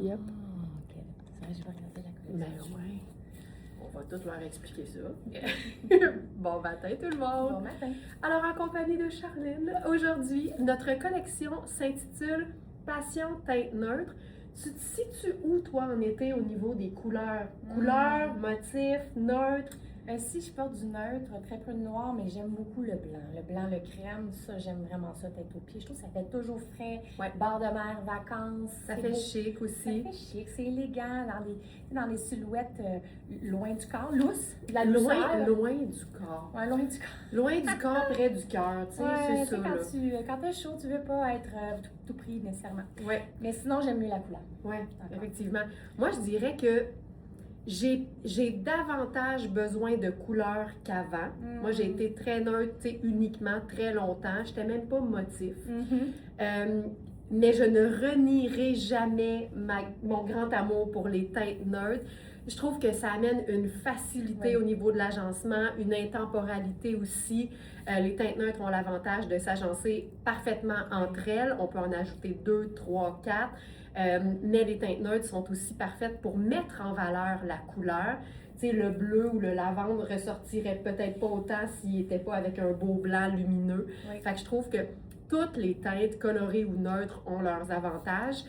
Yep. OK. Ça, je vais regarder la Ben collection. ouais. On va tous leur expliquer ça. Bon matin tout le Bon monde! matin. Alors en compagnie de Charline, aujourd'hui, notre collection s'intitule Passion teinte neutre. Tu te situes où toi en été au niveau des couleurs? Couleurs, motifs, neutres? Si je porte du neutre, très peu de noir, mais j'aime beaucoup le blanc. Le blanc, le crème, ça, j'aime vraiment ça, tête aux pieds. Je trouve que ça fait toujours frais. Ouais. Bord de mer, vacances. Ça c'est fait beau. chic Ça aussi. fait chic, c'est élégant dans les silhouettes loin du corps, lousses, de la Loin, douceur. loin du corps. Ouais, loin du corps. Loin du corps, près du cœur, tu sais, Ouais, c'est tu sais, ça. quand t'as chaud, tu veux pas être tout pris nécessairement. Ouais, Mais sinon, j'aime mieux la couleur. ouais, D'accord. effectivement. Moi, je dirais que j'ai davantage besoin de couleurs qu'avant. Moi, j'ai été très neutre, tu sais, uniquement, très longtemps. J'étais même pas motif. Mais je ne renierai jamais mon grand amour pour les teintes neutres. Je trouve que ça amène une facilité Ouais. au niveau de l'agencement, une intemporalité aussi. Les teintes neutres ont l'avantage de s'agencer parfaitement entre elles. On peut en ajouter 2, 3, 4. Mais les teintes neutres sont aussi parfaites pour mettre en valeur la couleur. Tu sais, le bleu ou le lavande ressortirait peut-être pas autant s'il n'était pas avec un beau blanc lumineux. Oui. Fait que je trouve que toutes les teintes colorées ou neutres ont leurs avantages.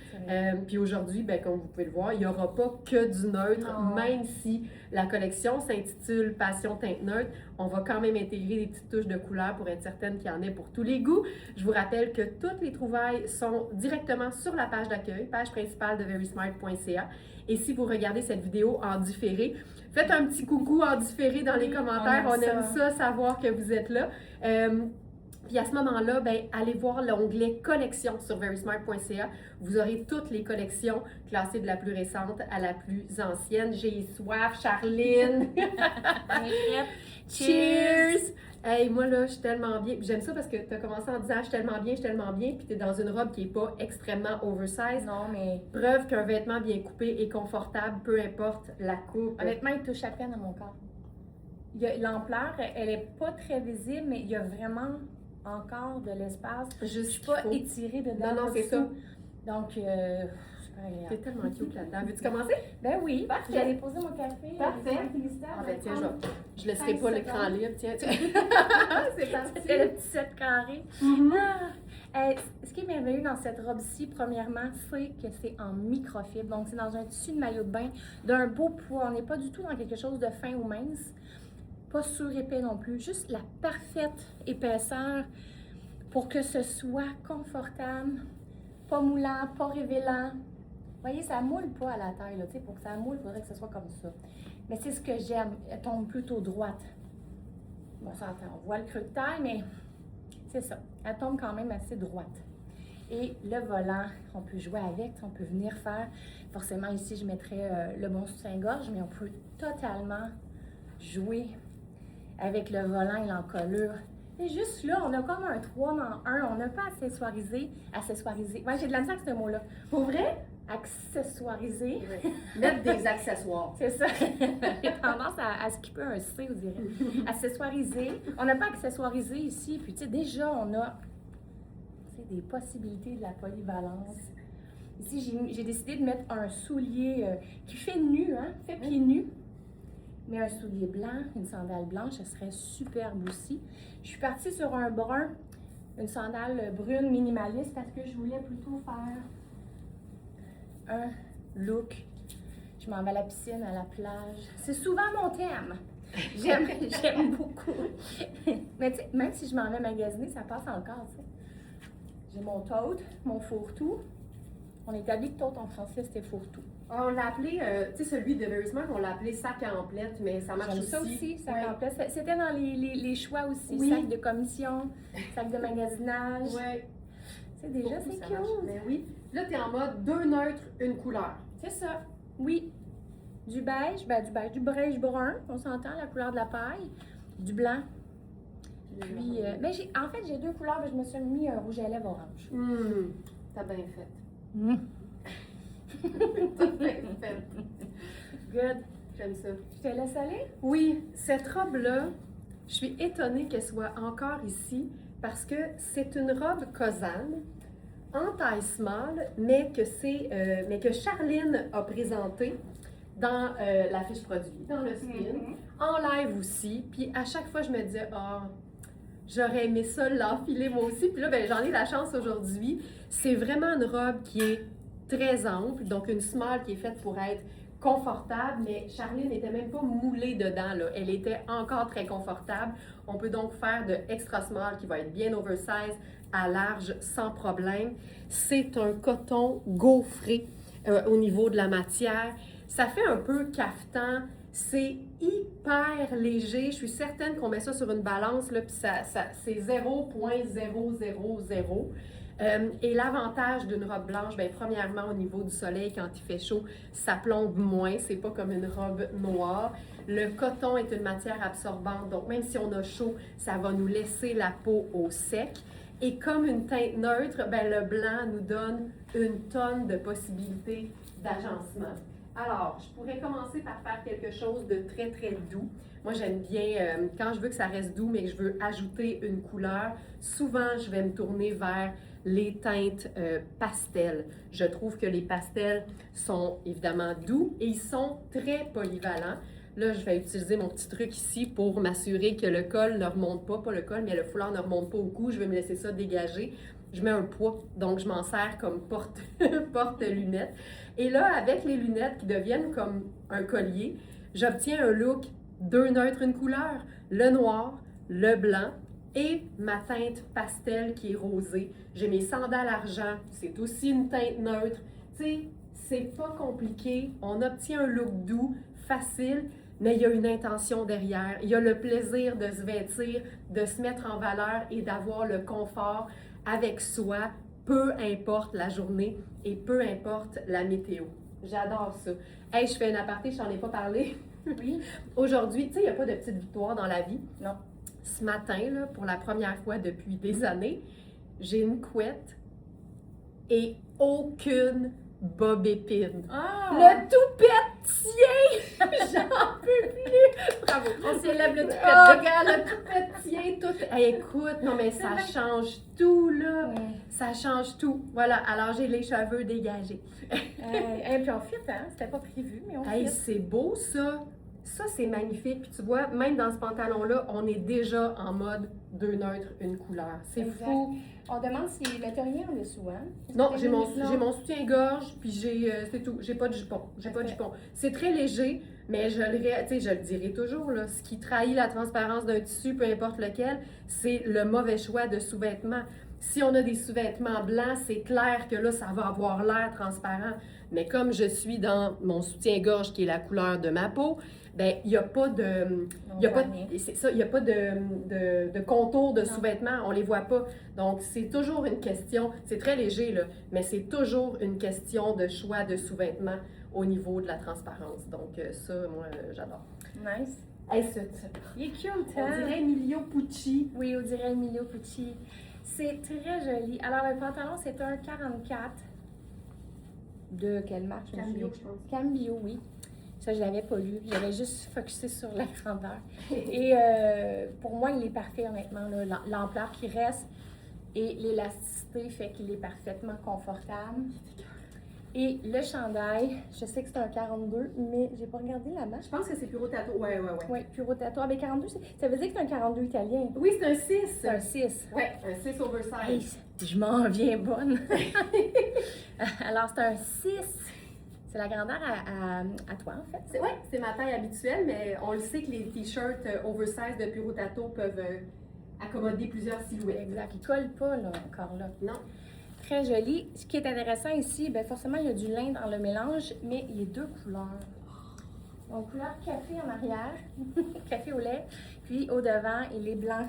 Puis aujourd'hui, ben, comme vous pouvez le voir, il n'y aura pas que du neutre, Non. même si la collection s'intitule Passion teinte neutre. On va quand même intégrer des petites touches de couleur pour être certaine qu'il y en ait pour tous les goûts. Je vous rappelle que toutes les trouvailles sont directement sur la page d'accueil, page principale de verysmart.ca. Et si vous regardez cette vidéo en différé, faites un petit coucou en différé dans les commentaires. On aime ça, savoir que vous êtes là. Puis à ce moment-là, ben, allez voir l'onglet collection sur verysmart.ca. Vous aurez toutes les collections classées de la plus récente à la plus ancienne. J'ai soif, Charline! Cheers! Hey, moi là, je suis tellement bien. J'aime ça parce que tu as commencé en disant je suis tellement bien, puis tu es dans une robe qui n'est pas extrêmement oversize. Non, mais Preuve qu'un vêtement bien coupé est confortable, peu importe la coupe. honnêtement, il touche à peine à mon corps. L'ampleur, elle est pas très visible, mais il y a vraiment encore de l'espace. Je suis pas étirée dedans. Non, non, pas c'est du ça. tout. Donc, super agréable. T'es tellement cute là-dedans. Veux-tu commencer? Ben oui, Parfait. j'allais poser mon café. Parfait. Ah, Ah ben tiens, je laisserai pas l'écran libre. Tiens, tiens. C'est parti. C'était le petit 7 carré. Ce qui est merveilleux dans cette robe-ci, premièrement, c'est que c'est en microfibre. Donc, c'est dans un tissu de maillot de bain d'un beau poids. On n'est pas du tout dans quelque chose de fin ou mince. Pas surépais non plus. Juste la parfaite épaisseur pour que ce soit confortable, pas moulant, pas révélant. Vous voyez, ça moule pas à la taille. Là. Pour que ça moule, il faudrait que ce soit comme ça. Mais c'est ce que j'aime. Elle tombe plutôt droite. Bon, on s'entend. On voit le creux de taille, mais c'est ça. Elle tombe quand même assez droite. Et le volant, on peut jouer avec, on peut venir faire. Forcément, ici, je mettrais le bon soutien-gorge, mais on peut totalement jouer avec le volant et l'encolure. Et juste là, on a comme un 3 dans 1. On n'a pas accessoirisé. Ouais, j'ai de la misère avec ce mot-là. Pour vrai? Accessoiriser. Mettre des accessoires. C'est ça. J'ai tendance à skipper un C, vous direz. Accessoiriser. On n'a pas accessoirisé ici. Puis, tu sais, déjà, on a des possibilités de la polyvalence. Ici, j'ai décidé de mettre un soulier qui fait nu, hein, fait pieds nus. Mais un soulier blanc, une sandale blanche, ce serait superbe aussi. Je suis partie sur un brun, une sandale brune minimaliste parce que je voulais plutôt faire un look. Je m'en vais à la piscine, à la plage. C'est souvent mon thème. J'aime beaucoup. Mais tu sais, même si je m'en vais magasiner, ça passe encore, tu sais. J'ai mon tote, mon fourre-tout. On établit que tote en français, c'était fourre-tout. On l'a appelé, tu sais, celui de Verysmart, on l'a appelé sac à emplettes, mais ça marche aussi. Ça aussi, sac Ouais. en place. C'était dans les choix aussi. Oui. Sac de commission, sac de magasinage. Ouais. C'est déjà, c'est Ça cute. marche. Mais oui. Là, t'es en mode 2 neutres, une couleur. C'est ça. Oui. Du beige, du beige brun, on s'entend, la couleur de la paille. Du blanc. Puis, mais en fait, j'ai 2 couleurs, mais je me suis mis un rouge à lèvres orange. T'as bien fait. Good. T'as bien fait. Good. J'aime ça. Je te laisse aller? Oui, cette robe-là, je suis étonnée qu'elle soit encore ici parce que c'est une robe Kozan en taille small, mais que Charline a présenté dans la fiche produit, dans le spin, en live aussi. Puis à chaque fois, je me disais, j'aurais aimé ça l'enfiler moi aussi. Puis là, ben, j'en ai la chance aujourd'hui. C'est vraiment une robe qui est très ample, donc une small qui est faite pour être confortable, mais Charline n'était même pas moulée dedans, là. Elle était encore très confortable. On peut donc faire de extra small qui va être bien oversize à large sans problème. C'est un coton gaufré au niveau de la matière. Ça fait un peu cafetan. C'est hyper léger. Je suis certaine qu'on met ça sur une balance, là, puis c'est 0,000. Et l'avantage d'une robe blanche, bien, premièrement, au niveau du soleil, quand il fait chaud, ça plombe moins. C'est pas comme une robe noire. Le coton est une matière absorbante, donc même si on a chaud, ça va nous laisser la peau au sec. Et comme une teinte neutre, bien, le blanc nous donne une tonne de possibilités d'agencement. Alors, je pourrais commencer par faire quelque chose de très, très doux. Moi, j'aime bien, quand je veux que ça reste doux, mais que je veux ajouter une couleur, souvent, je vais me tourner vers les teintes pastel. Je trouve que les pastels sont évidemment doux et ils sont très polyvalents. Là, je vais utiliser mon petit truc ici pour m'assurer que le col ne remonte pas le col, mais le foulard ne remonte pas au cou. Je vais me laisser ça dégager. Je mets un poids, donc je m'en sers comme porte-lunettes. Et là, avec les lunettes qui deviennent comme un collier, j'obtiens un look 2 neutres, une couleur, le noir, le blanc et ma teinte pastel qui est rosée. J'ai mes sandales argent, c'est aussi une teinte neutre. Tu sais, c'est pas compliqué. On obtient un look doux, facile, mais il y a une intention derrière. Il y a le plaisir de se vêtir, de se mettre en valeur et d'avoir le confort avec soi, peu importe la journée et peu importe la météo. J'adore ça. Hey, je fais un aparté, je t'en ai pas parlé. Oui. Aujourd'hui, tu sais, il n'y a pas de petite victoire dans la vie. Non. Ce matin, là, pour la première fois depuis des années, j'ai une couette et aucune bobépine. Le toupette tient! J'en peux plus! Bravo! On célèbre le toupette. Regarde, le toupette tient tout. Hey, écoute, non mais ça change tout, là. Ça change tout. Voilà, alors j'ai les cheveux dégagés. Et puis on fit, hein? C'était pas prévu, mais on Hey, fit. c'est beau, ça! Ça, c'est magnifique. Puis tu vois, même dans ce pantalon-là, on est déjà en mode 2 neutres, une couleur. C'est Exact. fou! On demande si mais t'as rien en dessous, hein? Non, j'ai mon soutien-gorge, puis c'est tout. J'ai pas de jupon. J'ai pas de jupon. C'est très léger, mais je le dirai toujours, là, ce qui trahit la transparence d'un tissu, peu importe lequel, c'est le mauvais choix de sous-vêtements. Si on a des sous-vêtements blancs, c'est clair que là, ça va avoir l'air transparent. Mais comme je suis dans mon soutien-gorge, qui est la couleur de ma peau, ben il n'y a pas de... C'est ça, il n'y a pas de contour de sous-vêtements, on ne les voit pas. Donc, c'est toujours une question, c'est très léger, là, mais c'est toujours une question de choix de sous-vêtements au niveau de la transparence. Donc, ça, moi, j'adore. Nice. Hey, Il est cute, on hein? dirait Emilio Pucci. Oui, on dirait Emilio Pucci. C'est très joli. Alors, le pantalon, c'est un 44. De quelle marque? Cambio, je pense. Cambio, oui. Ça, je l'avais pas lu. J'avais juste focusé sur la grandeur. Et pour moi, il est parfait, honnêtement. L'ampleur qui reste et l'élasticité fait qu'il est parfaitement confortable. Et le chandail, je sais que c'est un 42, mais j'ai pas regardé la marque. Je pense que c'est Puro Tato. Ouais. Oui, Puro Tato. Ah, mais 42, ça veut dire que c'est un 42 italien. Oui, c'est un 6. C'est un 6. Ouais, un 6 oversize. Hey, je m'en viens bonne. Alors, c'est un 6. C'est la grandeur à toi, en fait. C'est ma taille habituelle, mais on le sait que les t-shirts oversize de Puro Tato peuvent accommoder plusieurs silhouettes. Exact. Il colle pas, là, encore là. Non. Très joli. Ce qui est intéressant ici, bien forcément, il y a du lin dans le mélange, mais il y a 2 couleurs. Donc, couleur café en arrière, café au lait, puis au devant, il est blanc.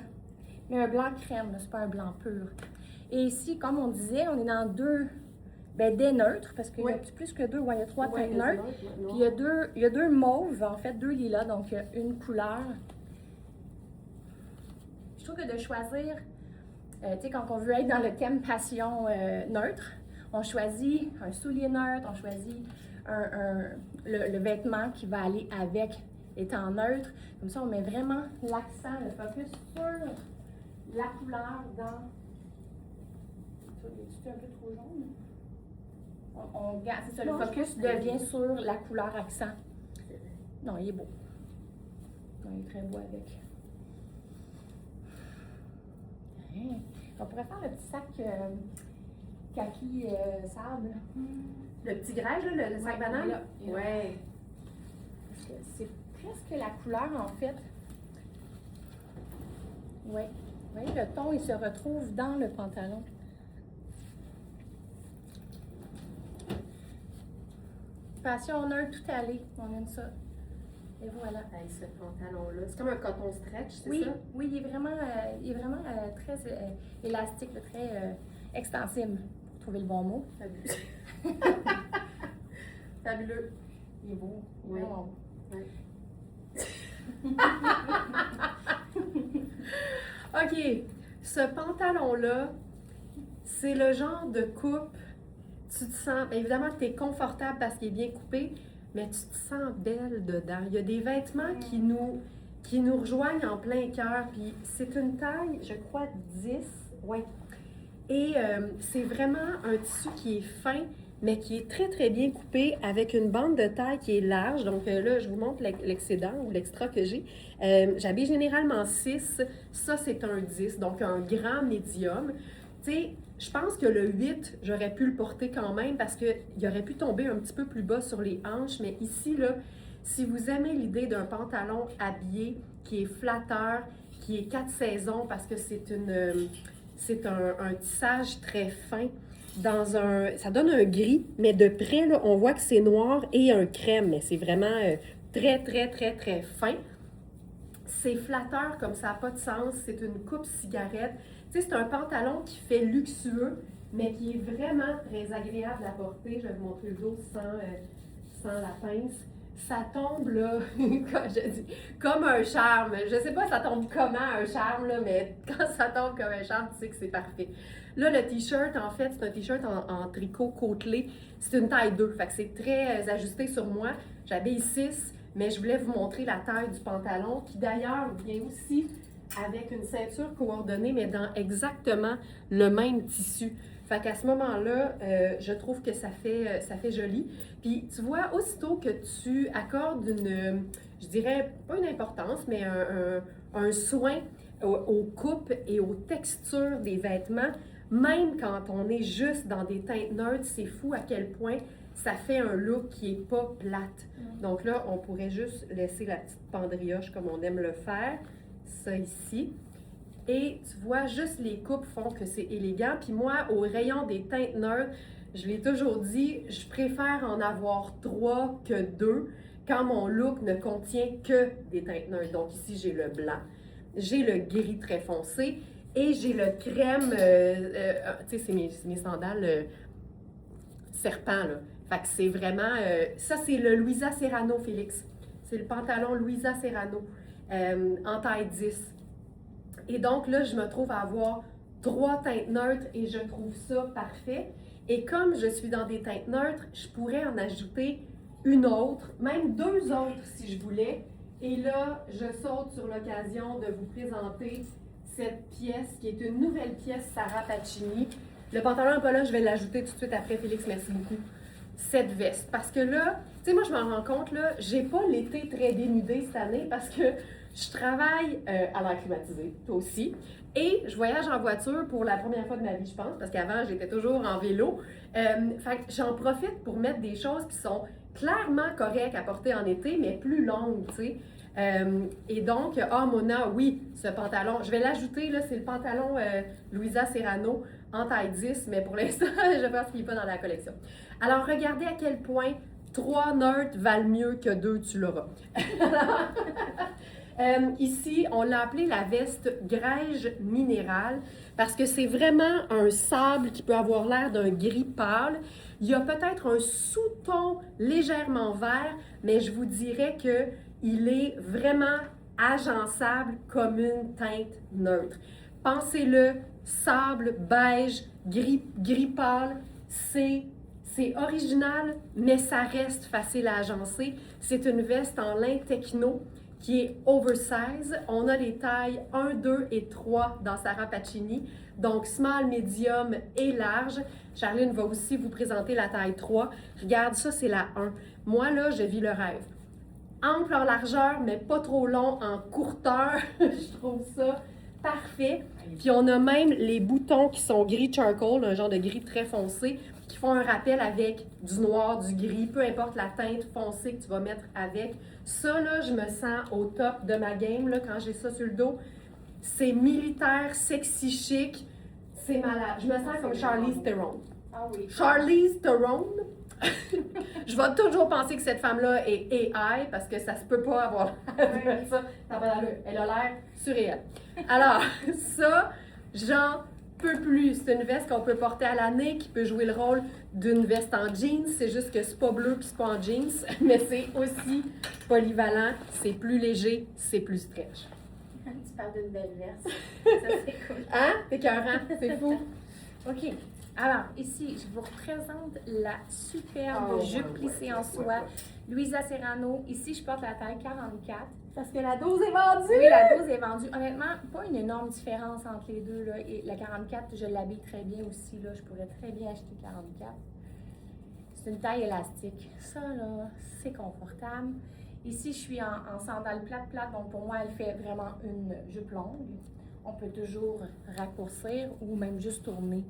Mais un blanc crème, c'est pas un blanc pur. Et ici, comme on disait, on est dans 2 des neutres, parce qu'il y a plus que 2, il y a 3 teintes neutres. Puis il y a 2 mauves, en fait, 2 lilas, donc il y a une couleur. Je trouve que de choisir, tu sais, quand on veut être dans le thème passion neutre, on choisit un soulier neutre, on choisit le vêtement qui va aller avec étant neutre. Comme ça, on met vraiment l'accent, le focus sur la couleur dans est un peu trop jaune? On garde, c'est ça, Non, le focus devient sur la couleur accent. Non, il est beau. Non, il est très beau avec. Hein. On pourrait faire le petit sac kaki sable. Le petit grège, là, le sac banane? Là. Ouais. Parce que c'est presque la couleur, en fait. Oui. Vous voyez, le ton, il se retrouve dans le pantalon. Passion neutre, tout allé. On aime ça. Et voilà. Hey, ce pantalon-là, c'est comme un coton stretch, c'est Oui, ça? oui, il est vraiment très élastique, là, très extensible, pour trouver le bon mot. Fabuleux. Fabuleux. Il est beau. Oui. Vraiment beau. OK. Ce pantalon-là, c'est le genre de coupe, tu te sens, bien évidemment, tu es confortable parce qu'il est bien coupé, mais tu te sens belle dedans. Il y a des vêtements qui nous rejoignent en plein cœur, puis c'est une taille, je crois, 10, oui. Et c'est vraiment un tissu qui est fin, mais qui est très, très bien coupé avec une bande de taille qui est large. Donc là, je vous montre l'excédent ou l'extra que j'ai. J'habille généralement 6. Ça, c'est un 10, donc un grand médium. Tu sais, je pense que le 8, j'aurais pu le porter quand même parce qu'il aurait pu tomber un petit peu plus bas sur les hanches. Mais ici, là, si vous aimez l'idée d'un pantalon habillé qui est flatteur, qui est 4 saisons parce que c'est un tissage très fin, ça donne un gris, mais de près, là, on voit que c'est noir et un crème, mais c'est vraiment très, très, très, très fin. C'est flatteur comme ça n'a pas de sens, c'est une coupe cigarette. Tu sais, c'est un pantalon qui fait luxueux, mais qui est vraiment très agréable à porter. Je vais vous montrer le dos sans la pince. Ça tombe, là, quand je dis, comme un charme. Je sais pas ça tombe comment un charme, là, mais quand ça tombe comme un charme, tu sais que c'est parfait. Là, le t-shirt, en fait, c'est un t-shirt en tricot côtelé. C'est une taille 2, fait que c'est très ajusté sur moi. J'habille 6, mais je voulais vous montrer la taille du pantalon, qui d'ailleurs vient aussi avec une ceinture coordonnée, mais dans exactement le même tissu. Fait qu'à ce moment-là, je trouve que ça fait joli. Puis tu vois, aussitôt que tu accordes je dirais pas une importance, mais un soin aux coupes et aux textures des vêtements, même quand on est juste dans des teintes neutres, c'est fou à quel point ça fait un look qui est pas plate. Donc là, on pourrait juste laisser la petite pendrioche comme on aime le faire. Ça ici. Et tu vois, juste les coupes font que c'est élégant. Puis moi, au rayon des teintes neutres, je l'ai toujours dit, je préfère en avoir 3 que 2 quand mon look ne contient que des teintes neutres. Donc ici, j'ai le blanc, j'ai le gris très foncé et j'ai le crème, tu sais, c'est mes sandales serpent, là. Fait que c'est vraiment, ça c'est le Louisa Serrano, Félix. C'est le pantalon Louisa Serrano en taille 10. Et donc là, je me trouve à avoir 3 teintes neutres et je trouve ça parfait. Et comme je suis dans des teintes neutres, je pourrais en ajouter une autre, même 2 autres si je voulais. Et là, je saute sur l'occasion de vous présenter cette pièce qui est une nouvelle pièce Sarah Pacini. Le pantalon n'est pas là, je vais l'ajouter tout de suite après, Félix, merci beaucoup. Cette veste. Parce que là, tu sais, moi, je m'en rends compte, là, j'ai pas l'été très dénudé cette année parce que je travaille à l'air climatisé, toi aussi, et je voyage en voiture pour la première fois de ma vie, je pense, parce qu'avant, j'étais toujours en vélo. Fait que j'en profite pour mettre des choses qui sont clairement correctes à porter en été, mais plus longues, tu sais. Et donc, Mona, oui, ce pantalon, je vais l'ajouter, là, c'est le pantalon Louisa Serrano en taille 10, mais pour l'instant, je pense qu'il n'est pas dans la collection. Alors, regardez à quel point 3 neutres valent mieux que 2, tu l'auras. Ici, on l'a appelé la veste grège minérale parce que c'est vraiment un sable qui peut avoir l'air d'un gris pâle. Il y a peut-être un sous-ton légèrement vert, mais je vous dirais qu'il est vraiment agençable comme une teinte neutre. Pensez-le, sable, beige, gris pâle, c'est original, mais ça reste facile à agencer. C'est une veste en lin techno qui est oversize. On a les tailles 1, 2 et 3 dans Sarah Pacini, donc small, medium et large. Charline va aussi vous présenter la taille 3. Regarde, ça, c'est la 1. Moi, là, je vis le rêve. Ample en largeur, mais pas trop long en courteur. Je trouve ça parfait. Puis on a même les boutons qui sont gris charcoal, un genre de gris très foncé, qui font un rappel avec du noir, du gris, peu importe la teinte foncée que tu vas mettre avec. Ça, là, je me sens au top de ma game, là, quand j'ai ça sur le dos. C'est militaire, sexy, chic. C'est malade. Je me sens comme Charlize Theron. Ah oui. Charlize Theron. Je vais toujours penser que cette femme-là est AI parce que ça se peut pas avoir l'air de ça. Ça a pas d'allure. Elle a l'air surréelle. Alors, ça, j'en peux plus. C'est une veste qu'on peut porter à l'année qui peut jouer le rôle d'une veste en jeans. C'est juste que c'est pas bleu puis c'est pas en jeans, mais c'est aussi polyvalent, c'est plus léger, c'est plus stretch. Tu parles d'une belle veste. Ça, c'est cool. Hein? C'est écœurant, c'est fou. OK. Alors, ici, je vous représente la superbe jupe plissée en soie. Louisa Serrano. Ici, je porte la taille 44. Parce que la dose est vendue! Oui, la dose est vendue. Honnêtement, pas une énorme différence entre les deux. Là. Et la 44, je l'habille très bien aussi. Là. Je pourrais très bien acheter 44. C'est une taille élastique. Ça, là, c'est confortable. Ici, je suis en sandales plate, donc pour moi, elle fait vraiment une jupe longue. On peut toujours raccourcir ou même juste tourner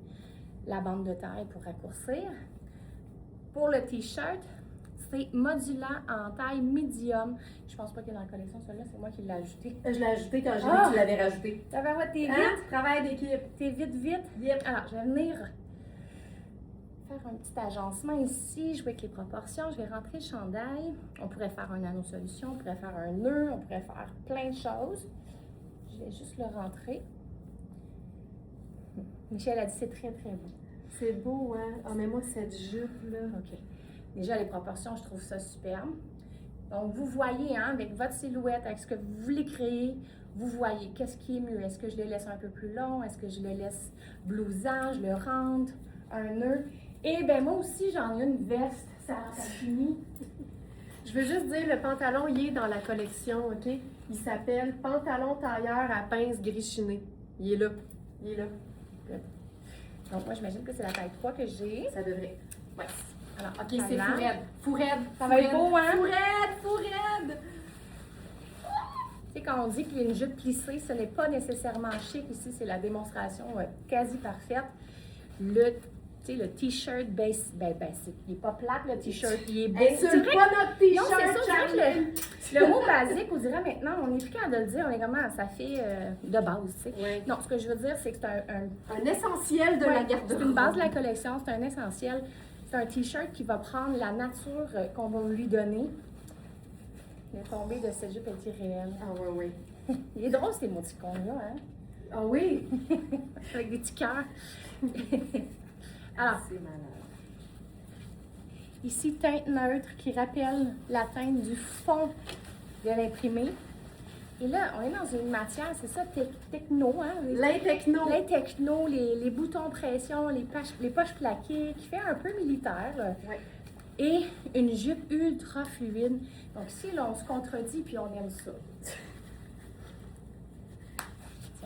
la bande de taille pour raccourcir. Pour le t-shirt, c'est modulant en taille medium. Je pense pas qu'il est dans la collection, celui-là, c'est moi qui l'ai ajouté. Je l'ai ajouté quand j'ai dit que tu l'avais rajouté. Ça va, t'es vite. Hein? Travail d'équipe. T'es vite. Yep. Alors, je vais venir faire un petit agencement ici, jouer avec les proportions. Je vais rentrer le chandail. On pourrait faire un anneau solution, on pourrait faire un nœud, on pourrait faire plein de choses. Je vais juste le rentrer. Michel a dit c'est très beau. C'est beau, hein? Ah, mais moi, cette jupe-là. OK. Déjà, les proportions, je trouve ça superbe. Donc, vous voyez, hein, avec votre silhouette, avec ce que vous voulez créer, vous voyez qu'est-ce qui est mieux. Est-ce que je le laisse un peu plus long? Est-ce que je le laisse blousant? Je le rentre? Un nœud? Et bien, moi aussi, j'en ai une veste. Ça finit. Je veux juste dire, le pantalon, il est dans la collection, OK? Il s'appelle Pantalon tailleur à pince gris chiné. Il est là. Good. Donc, moi, j'imagine que c'est la taille 3 que j'ai. Ça devrait. Ouais. Alors, OK, c'est Fourraide. Ça va être beau, hein? Fourraide. Tu sais, quand on dit qu'il y a une jupe plissée, ce n'est pas nécessairement chic. Ici, c'est la démonstration quasi parfaite. Le t-shirt basic, il n'est pas plate, le t-shirt, il est beau. C'est pas notre t-shirt, non, c'est ça, c'est le mot basique, on dirait maintenant, on est plus capable de le dire, on est comment, ça fait de base, tu sais. Ouais. Non, ce que je veux dire, c'est que c'est un essentiel de la garde-robe. C'est une base de la collection, c'est un essentiel. C'est un t-shirt qui va prendre la nature qu'on va lui donner. Le tombé de cette jupe est irréel. Ah oui. Il est drôle, ces émoticônes-là, hein? Ah oui? Avec des petits cœurs. Alors, c'est malade. Ici, teinte neutre qui rappelle la teinte du fond de l'imprimé. Et là, on est dans une matière, c'est ça, techno, hein? Lin techno. Lin techno, les boutons pression, les poches plaquées, qui fait un peu militaire. Ouais. Et une jupe ultra fluide. Donc ici, là, on se contredit, puis on aime ça.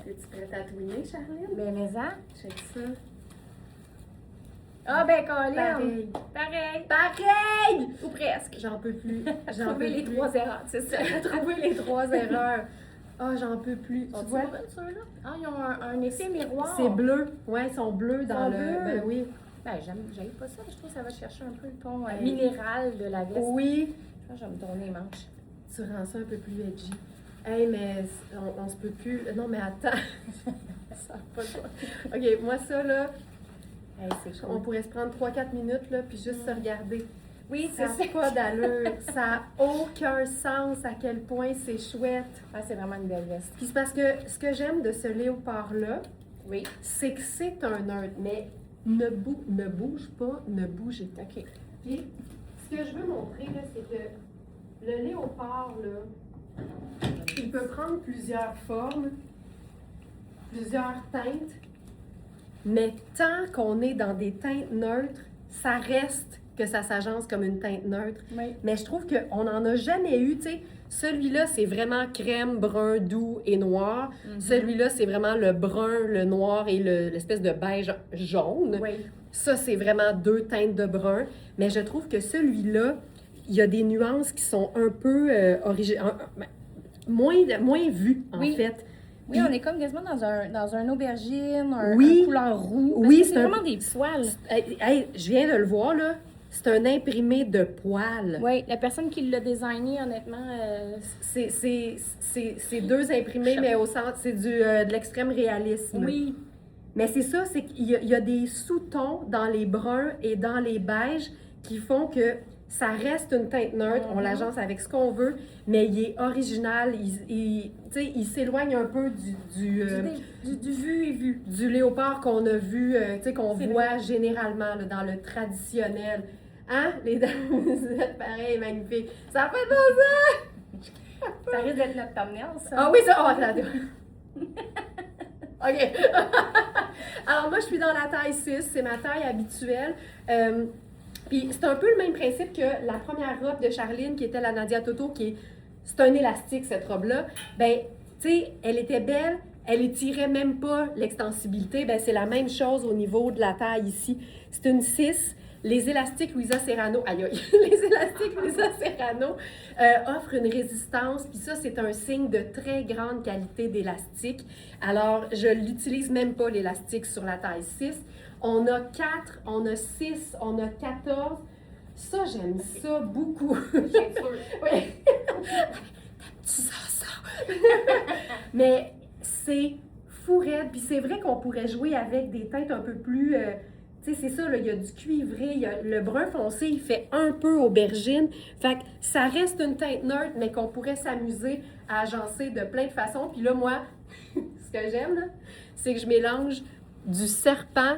Es-tu prête à twiner, Charline? Ben, mais ça. Check ça. Ah, ben, Colin! Pareil! Ou presque. J'en peux plus. Trouver les 3 erreurs, c'est ça. Trouver les 3 erreurs. Ah, j'en peux plus. Tu vois? ceux-là? Ah, ils ont un effet miroir. C'est bleu. Ouais, ils sont bleus dans le. Bleus. Ben oui. Ben, j'aime pas ça. Je trouve que ça va chercher un peu le ton minéral de la veste. Oui. Je pense que je vais me tourner les manches. Tu rends ça un peu plus edgy. Hey, mais on se peut plus. Non, mais attends. Ça va pas quoi. OK, moi, ça, là. Hey, c'est cool. On pourrait se prendre 3-4 minutes, là, puis juste se regarder. Oui, Ça n'a pas d'allure. Ça n'a aucun sens à quel point c'est chouette. Ah, c'est vraiment une belle veste. Puis c'est parce que ce que j'aime de ce léopard-là, Oui. c'est que c'est un nerd, mais ne bouge pas, ne bougez pas. OK. Puis, ce que je veux montrer, là, c'est que le léopard, là, il peut prendre plusieurs formes, plusieurs teintes, mais tant qu'on est dans des teintes neutres, ça reste que ça s'agence comme une teinte neutre. Oui. Mais je trouve qu'on n'en a jamais eu, tu sais. Celui-là, c'est vraiment crème, brun, doux et noir. Celui-là, c'est vraiment le brun, le noir et l'espèce de beige jaune. Oui. Ça, c'est vraiment 2 teintes de brun. Mais je trouve que celui-là, il y a des nuances qui sont un peu moins vues, en Oui. fait. Oui, on est comme quasiment dans un aubergine, Oui. un couleur roux. Parce Oui, que c'est vraiment des poils. Hey, je viens de le voir, là. C'est un imprimé de poils. Oui, la personne qui l'a designé, honnêtement... C'est 2 imprimés, mais au centre, c'est de l'extrême réalisme. Oui. Mais c'est ça, c'est qu'il y a des sous-tons dans les bruns et dans les beiges qui font que ça reste une teinte neutre, on l'agence avec ce qu'on veut, mais il est original, il s'éloigne un peu du vu et vu. du léopard qu'on a vu, qu'on voit généralement là, dans le traditionnel. Hein? Les dames, vous êtes pareil, magnifique. Ça n'a pas de bon sens! Ça risque d'être notre thumbnail, ça. Ah oui, ça! Oh, attends. OK. Alors, moi, je suis dans la taille 6. C'est ma taille habituelle. Puis, c'est un peu le même principe que la première robe de Charline, qui était la Nadia Toto, c'est un élastique, cette robe-là. Ben, tu sais, elle était belle. Elle étirait même pas l'extensibilité. Ben, c'est la même chose au niveau de la taille ici. C'est une 6. Les élastiques Louisa Serrano, aïe aïe, les élastiques Louisa Serrano offrent une résistance, puis ça, c'est un signe de très grande qualité d'élastique. Alors, je l'utilise même pas, l'élastique, sur la taille 6. On a 4, on a 6, on a 14. Ça, j'aime ça beaucoup. Bien sûr. Oui. ça. Mais c'est fou raide, puis c'est vrai qu'on pourrait jouer avec des teintes un peu plus... tu sais, c'est ça, là, il y a du cuivré, le brun foncé, il fait un peu aubergine. Fait que ça reste une teinte neutre, mais qu'on pourrait s'amuser à agencer de plein de façons. Puis là, moi, ce que j'aime, là, c'est que je mélange du serpent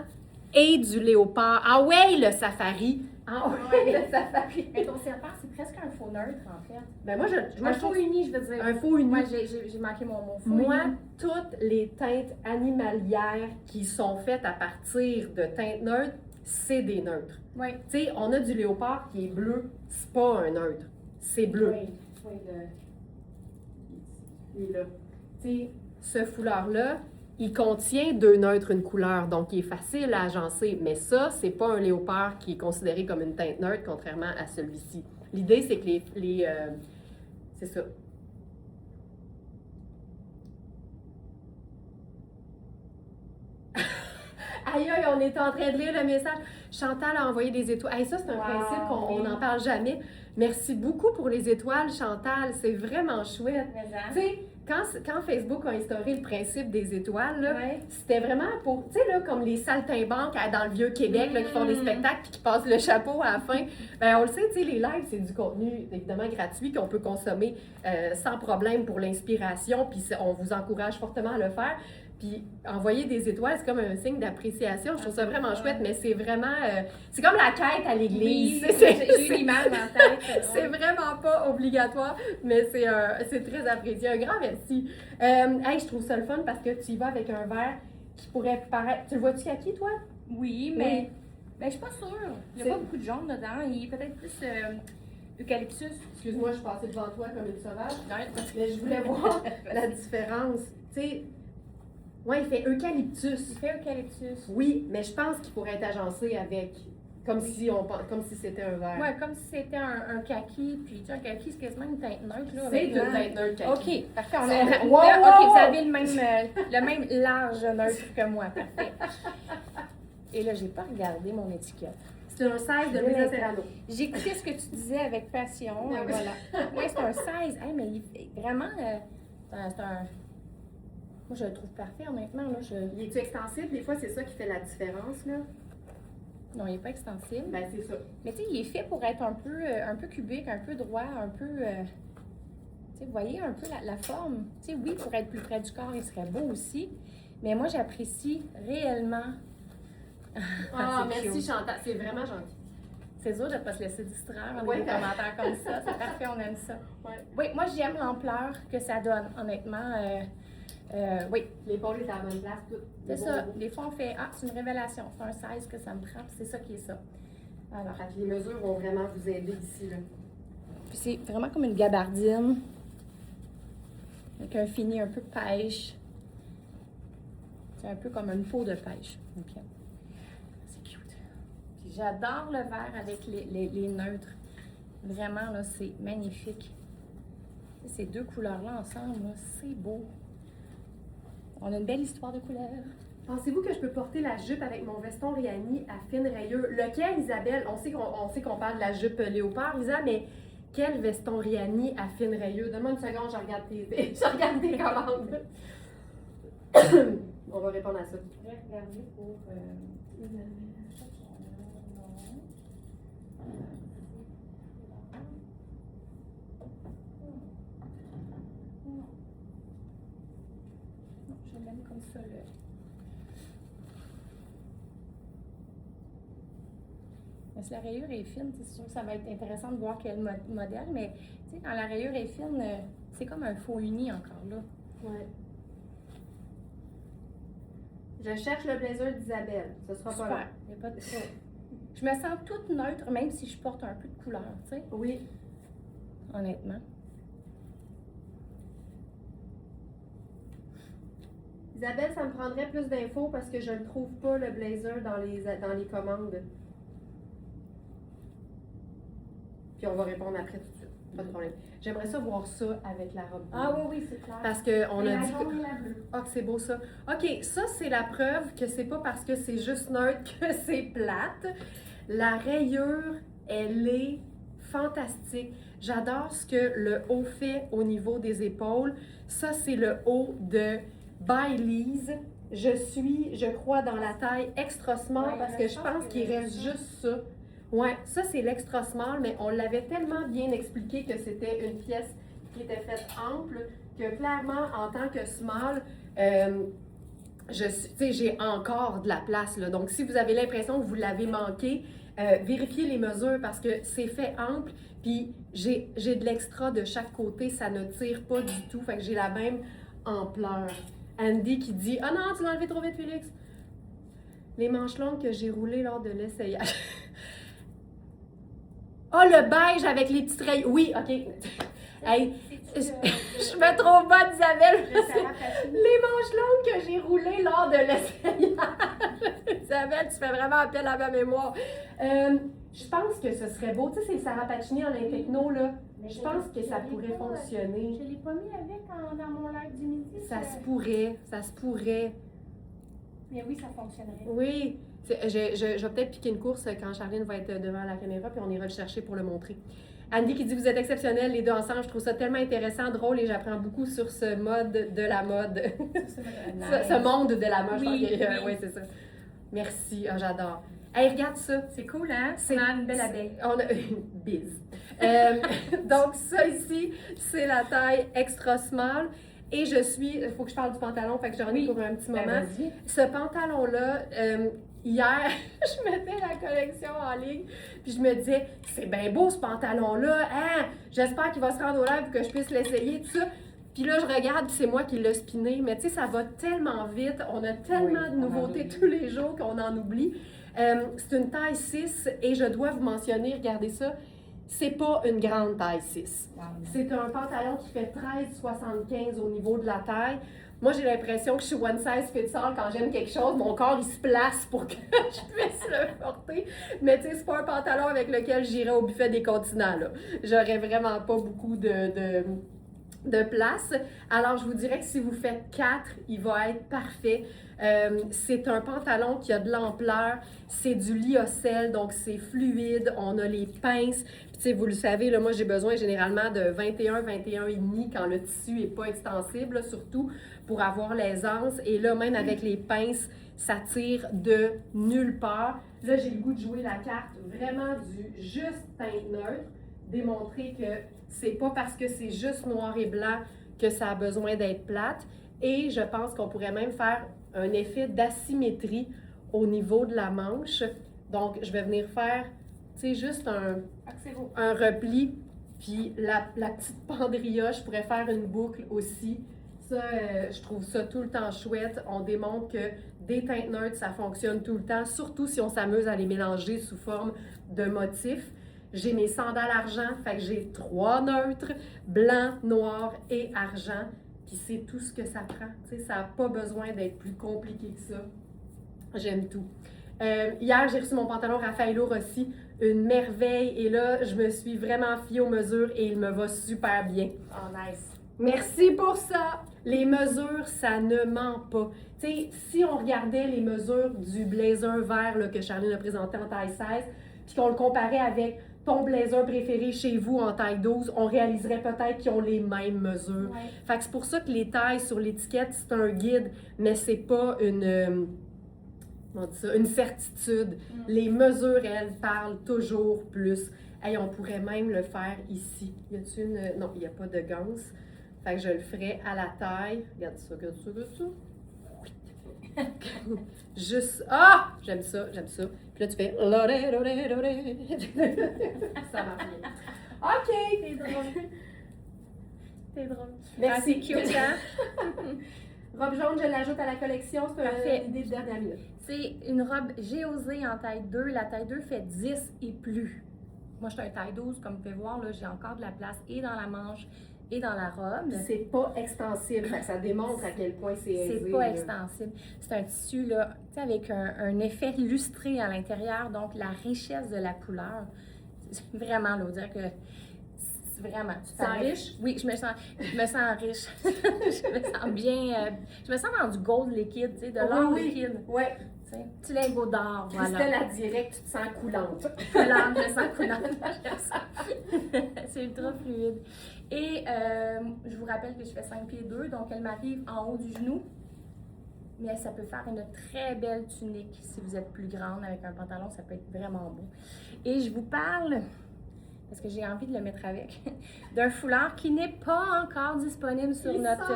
et du léopard. Ah ouais, le safari! Ah ouais, le safari! Mais ton serpent, c'est presque un faux neutre, en fait. Ben moi, Un faux uni, je veux dire. Un faux uni. Moi, j'ai manqué mon mot. Moi, toutes les teintes animalières qui sont faites à partir de teintes neutres, c'est des neutres. Oui. Tu sais, on a du léopard qui est bleu, c'est pas un neutre, c'est bleu. Oui, Il est là. Tu sais, ce foulard-là, il contient 2 neutres, une couleur, donc il est facile à agencer. Mais ça, c'est pas un léopard qui est considéré comme une teinte neutre, contrairement à celui-ci. L'idée, c'est que c'est ça. Aïe, aïe, on est en train de lire le message. Chantal a envoyé des étoiles. Hey, ça, c'est un principe qu'on n'en parle jamais. Merci beaucoup pour les étoiles, Chantal. C'est vraiment chouette. Tu sais, quand Facebook a instauré le principe des étoiles, là, c'était vraiment pour, tu sais, là, comme les saltimbanques dans le Vieux-Québec là, qui font des spectacles et qui passent le chapeau à la fin. Ben, on le sait, tu sais, les lives, c'est du contenu évidemment gratuit qu'on peut consommer sans problème pour l'inspiration. Puis on vous encourage fortement à le faire. Puis envoyer des étoiles, c'est comme un signe d'appréciation. Je trouve ça vraiment chouette, mais c'est vraiment... c'est comme la quête à l'église. Oui, j'ai eu l'image en tête. C'est vraiment pas obligatoire, mais c'est très apprécié. Un grand merci. Hey, je trouve ça le fun parce que tu y vas avec un verre qui pourrait paraître... Tu le vois-tu kaki, toi? Oui, mais je suis pas sûre. Il n'y a pas beaucoup de jaune dedans. Il est peut-être plus eucalyptus. Excuse-moi, je suis passée devant toi comme une sauvage. Mais je voulais voir la différence. Tu sais... Oui, il fait eucalyptus. Il fait eucalyptus. Oui, mais je pense qu'il pourrait être agencé avec, comme si c'était un verre. Oui, comme si c'était un kaki. Puis, tu sais, un kaki, c'est quasiment une teinte neutre. C'est une teinte neutre kaki. OK, parfait. Wow! OK, vous avez le même large neutre que moi. Parfait. Et là, j'ai pas regardé mon étiquette. C'est un 16 de Louisa Serrano. J'écoutais ce que tu disais avec passion. Et voilà. Oui, c'est un 16. Hey, mais vraiment, c'est un... Moi, je le trouve parfait, honnêtement. Là, Il est-tu extensible? Des fois, c'est ça qui fait la différence, là. Non, il n'est pas extensible. Ben, c'est ça. Mais tu sais, il est fait pour être un peu cubique, un peu droit, un peu... tu sais, vous voyez un peu la forme. Tu sais, oui, pour être plus près du corps, il serait beau aussi. Mais moi, j'apprécie réellement... Ah, merci cute. Chantal. C'est vraiment gentil. C'est dur de ne pas se laisser distraire dans des commentaires comme ça. C'est parfait, on aime ça. Ouais. Oui, moi, j'aime l'ampleur que ça donne, honnêtement. Oui. L'épaule est à la bonne place. C'est ça. Des fois, on fait « Ah, c'est une révélation. C'est un 16 que ça me frappe. » C'est ça qui est ça. Alors, Fait que les mesures vont vraiment vous aider ici, là. puis c'est vraiment comme une gabardine. Avec un fini un peu pêche. C'est un peu comme une peau de pêche. Ok. C'est cute. Puis j'adore le vert avec les neutres. Vraiment, là, c'est magnifique. Ces deux couleurs-là ensemble, là, c'est beau. On a une belle histoire de couleurs. Pensez-vous que je peux porter la jupe avec mon veston Rihanni à fine rayure? Lequel, Isabelle? On sait qu'on parle de la jupe léopard, Isa, mais quel veston Rihanni à fine rayure? Donne-moi une seconde, je regarde tes commandes. On va répondre à ça. Je vais regarder pour... Non, je l'aime comme ça, là. Mais si la rayure est fine, c'est sûr que ça va être intéressant de voir quel modèle, mais tu sais, quand la rayure est fine, c'est comme un faux uni encore là. Ouais. Je cherche le blazer d'Isabelle. Ce sera pas long. Super, il n'y a pas de ça. Je me sens toute neutre, même si je porte un peu de couleur, tu sais, Oui. honnêtement. Isabelle, ça me prendrait plus d'infos parce que je ne trouve pas le blazer dans les commandes. Puis on va répondre après tout de suite. Pas de problème. J'aimerais ça voir ça avec la robe. Ah oui, oui, c'est clair. Parce qu'on a la dit. jaune et la bleue. Ah, que c'est beau ça. OK, ça, c'est la preuve que c'est pas parce que c'est juste neutre que c'est plate. La rayure, elle est fantastique. J'adore ce que le haut fait au niveau des épaules. Ça, c'est le haut de Baileys. Je crois, dans la taille extra small Ouais, parce je que je pense pense que qu'il c'est reste ça. juste ça. Ouais, ça, c'est l'extra small, mais on l'avait tellement bien expliqué que c'était une pièce qui était faite ample que clairement, en tant que small, j'ai encore de la place. Là. Donc, si vous avez l'impression que vous l'avez manqué, vérifiez les mesures parce que c'est fait ample. Puis, j'ai de l'extra de chaque côté. Ça ne tire pas du tout. Fait que j'ai la même ampleur. Andy qui dit « Ah non, tu l'as enlevé trop vite, Félix! » Les manches longues que j'ai roulées lors de l'essayage. Oh, le beige avec les petites rayures. Oui, OK. Hey, je me trouve bonne, Isabelle. Les manches longues que j'ai roulées lors de l'essayage. Isabelle, tu fais vraiment appel à ma mémoire. Je pense que ce serait beau. Tu sais, c'est le Sarah Pacini en techno, là. Je pense que ça pourrait fonctionner. Je ne l'ai pas mis avec dans mon live du midi. Ça se pourrait, ça se pourrait. Mais oui, ça fonctionnerait. Oui. Je vais peut-être piquer une course quand Charline va être devant la caméra, puis on ira le chercher pour le montrer. Andy qui dit « Vous êtes exceptionnels, les deux ensemble. Je trouve ça tellement intéressant, drôle, et j'apprends beaucoup sur ce mode de la mode. ce monde de la mode. Oui, je pense que, oui, c'est ça. Merci, j'adore. Hey, regarde ça. C'est cool, hein? C'est une belle abeille. On a une bise. Donc, ça ici, c'est la taille extra small. Et il faut que je parle du pantalon, fait que j'en ai pour un petit moment. Ce pantalon-là, hier, je mettais la collection en ligne, puis je me disais, c'est bien beau ce pantalon-là, hein? J'espère qu'il va se rendre au live pour que je puisse l'essayer, tout ça. Puis là, je regarde, puis c'est moi qui l'ai spiné, mais tu sais, ça va tellement vite, on a tellement de nouveautés tous les jours qu'on en oublie. C'est une taille 6 et je dois vous mentionner, regardez ça, c'est pas une grande taille 6. C'est un pantalon qui fait 13,75 au niveau de la taille. Moi, j'ai l'impression que je suis one size fits all quand j'aime quelque chose. Mon corps, il se place pour que je puisse le porter. Mais tu sais, c'est pas un pantalon avec lequel j'irais au buffet des continents, là. J'aurais vraiment pas beaucoup de place. Alors, je vous dirais que si vous faites 4, il va être parfait. C'est un pantalon qui a de l'ampleur, c'est du lyocell, donc c'est fluide, on a les pinces. Puis, tu sais, vous le savez, là, moi, j'ai besoin généralement de 21, 21,5 quand le tissu n'est pas extensible, là, surtout pour avoir l'aisance. Et là, même avec les pinces, ça tire de nulle part. Là, j'ai le goût de jouer la carte vraiment du juste teinte neutre, démontrer que c'est pas parce que c'est juste noir et blanc que ça a besoin d'être plate. Et je pense qu'on pourrait même faire un effet d'asymétrie au niveau de la manche. Donc, je vais venir faire, tu sais, juste un repli. Puis la petite pendrilla, je pourrais faire une boucle aussi ça, je trouve ça tout le temps chouette. On démontre que des teintes neutres, ça fonctionne tout le temps, surtout si on s'amuse à les mélanger sous forme de motifs. J'ai mes sandales argent, fait que j'ai 3 neutres, blanc, noir et argent. Puis c'est tout ce que ça prend. Tu sais, ça n'a pas besoin d'être plus compliqué que ça. J'aime tout. Hier, j'ai reçu mon pantalon Raffaello Rossi, une merveille. Et là, je me suis vraiment fiée aux mesures et il me va super bien. Oh, nice. Merci pour ça! Les mesures, ça ne ment pas. Tu sais, si on regardait les mesures du blazer vert là, que Charline a présenté en taille 16, puis qu'on le comparait avec ton blazer préféré chez vous en taille 12, on réaliserait peut-être qu'ils ont les mêmes mesures. Ouais. Fait que c'est pour ça que les tailles sur l'étiquette, c'est un guide, mais c'est pas une, on dit ça, une certitude. Les mesures, elles, parlent toujours plus. Hey, on pourrait même le faire ici. Y a-t-il une... Non, il n'y a pas de ganse. Fait que je le ferai à la taille. Regarde ça, regarde ça, regarde ça. Juste... Ah! J'aime ça, j'aime ça. Puis là, tu fais... Ça marche bien. OK! C'est drôle. C'est drôle. Merci. Ah, c'est cute, hein? Robe jaune, je l'ajoute à la collection. C'est Parfait. une idée de dernière minute. C'est une robe J'ai osé en taille 2. La taille 2 fait 10 et plus. Moi, je suis un taille 12, comme vous pouvez voir, là, j'ai encore de la place et dans la manche et dans la robe. C'est pas extensible, fait que ça démontre à quel point c'est aisé. C'est pas extensible. C'est un tissu, là, tu sais, avec un effet lustré à l'intérieur, donc la richesse de la couleur. C'est vraiment, là, on dirait que c'est vraiment... Tu te sens riche? Oui, je me sens riche. Je me sens bien... je me sens dans du gold liquide, tu sais, de l'or liquide. Oui. Petit lingot d'or, voilà. Christelle a direct, tu te sens coulante. Coulante, je me sens coulante. J'aime ça. C'est ultra fluide. Et je vous rappelle que je fais 5 pieds 2, donc elle m'arrive en haut du genou. Mais ça peut faire une très belle tunique si vous êtes plus grande avec un pantalon, ça peut être vraiment beau. Et je vous parle, parce que j'ai envie de le mettre avec, d'un foulard qui n'est pas encore disponible sur notre...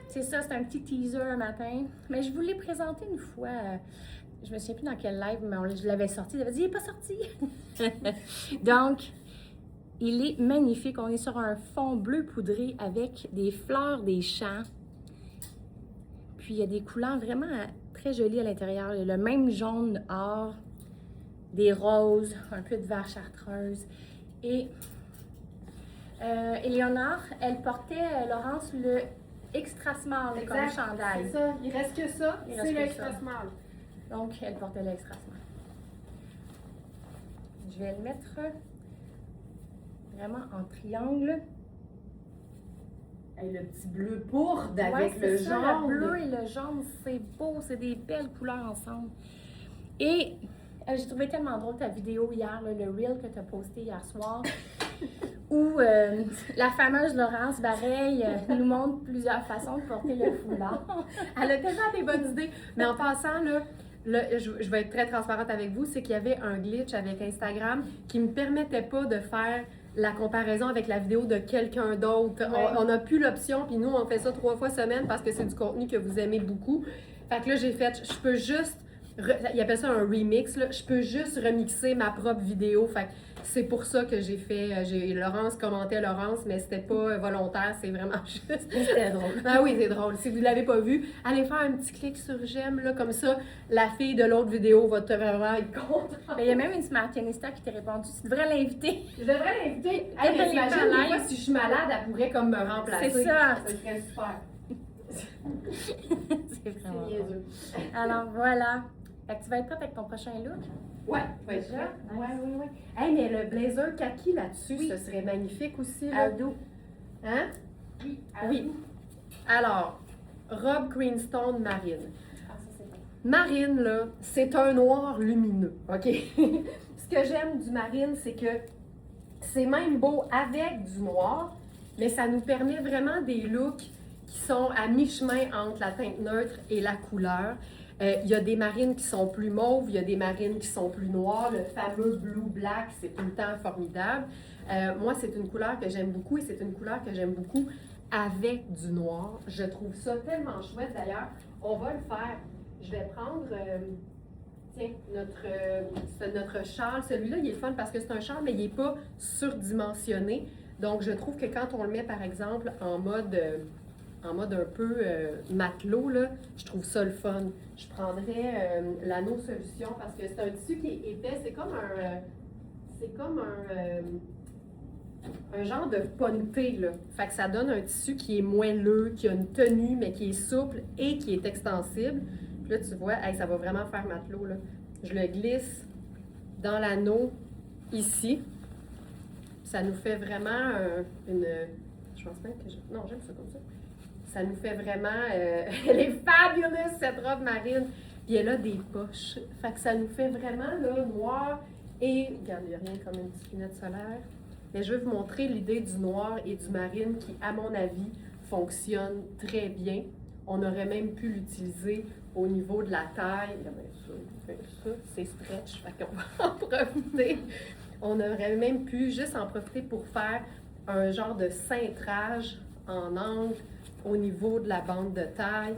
C'est ça, c'est un petit teaser un matin. Mais je vous l'ai présenté une fois. Je me souviens plus dans quel live, mais je l'avais sorti. Il avait dit, il n'est pas sorti. Donc, il est magnifique. On est sur un fond bleu poudré avec des fleurs des champs. Puis, il y a des couleurs vraiment très jolies à l'intérieur. Il y a le même jaune or, des roses, un peu de vert chartreuse. Et Éléonore, elle portait, Laurence, le extra small comme chandail. C'est ça, il reste que ça, c'est l'extra small. Donc, elle portait l'extra small. Je vais le mettre vraiment en triangle. Et le petit bleu pourpre avec Ouais, le ça, jaune. Le bleu et le jaune, c'est beau, c'est des belles couleurs ensemble. Et j'ai trouvé tellement drôle ta vidéo hier, là, le reel que tu as posté hier soir. Où la fameuse Laurence Bareil nous montre plusieurs façons de porter le foulard. Elle a tellement des bonnes idées. Mais en passant, là, je vais être très transparente avec vous, c'est qu'il y avait un glitch avec Instagram qui ne me permettait pas de faire la comparaison avec la vidéo de quelqu'un d'autre. Ouais. On n'a plus l'option, puis nous, on fait ça 3 fois semaine parce que c'est du contenu que vous aimez beaucoup. Fait que là, j'ai fait, je peux juste, ils appellent ça un remix, là, je peux juste remixer ma propre vidéo. Fait que c'est pour ça que j'ai fait, Laurence commentait Laurence, mais c'était pas volontaire, c'est vraiment juste. C'était drôle. Ah oui, c'est drôle. Si vous ne l'avez pas vu, allez faire un petit clic sur j'aime, là, comme ça, la fille de l'autre vidéo va te vraiment être contente. Il y a même une smartphonista qui t'a répondu, tu devrais l'inviter. Je devrais l'inviter. Elle Hey, mais est t'imagines, pas des fois, live. si je suis malade, elle pourrait comme me remplacer. C'est ça. Ça serait super. C'est C'est vraiment niaiseux. drôle. Alors voilà. Fait que tu vas être prête avec ton prochain look? Ouais, ouais, Déjà? ouais. Hey, mais le blazer kaki là-dessus, Oui. ce serait magnifique aussi. Là. Ado. Hein? Oui. Oui. Alors, robe Greenstone marine. Ah, ça c'est bon. Marine, là, c'est un noir lumineux, OK? Ce que j'aime du marine, c'est que c'est même beau avec du noir, mais ça nous permet vraiment des looks qui sont à mi-chemin entre la teinte neutre et la couleur. Il y a des marines qui sont plus mauves, il y a des marines qui sont plus noires. Le fameux blue-black, c'est tout le temps formidable. Moi, c'est une couleur que j'aime beaucoup et c'est une couleur que j'aime beaucoup avec du noir. Je trouve ça tellement chouette. D'ailleurs, on va le faire. Je vais prendre, tiens, notre châle. Celui-là, il est fun parce que c'est un châle, mais il n'est pas surdimensionné. Donc, je trouve que quand on le met, par exemple, en mode en mode un peu matelot, là, je trouve ça le fun. Je prendrais l'anneau solution parce que c'est un tissu qui est épais. C'est comme un genre de ponté, là. Fait que ça donne un tissu qui est moelleux, qui a une tenue, mais qui est souple et qui est extensible. Puis là, tu vois, hey, ça va vraiment faire matelot, là. Je le glisse dans l'anneau ici. Ça nous fait vraiment une... Je pense même que... Non, j'aime ça comme ça. Ça nous fait vraiment... elle est fabulous, cette robe marine. Puis elle a des poches. Fait que ça nous fait vraiment, là, noir et... Regarde, il n'y a rien comme une petite lunette solaire. Mais je vais vous montrer l'idée du noir et du marine qui, à mon avis, fonctionne très bien. On aurait même pu l'utiliser au niveau de la taille. Ça, c'est stretch, fait qu'on va en profiter. On aurait même pu juste en profiter pour faire un genre de cintrage en angle au niveau de la bande de taille.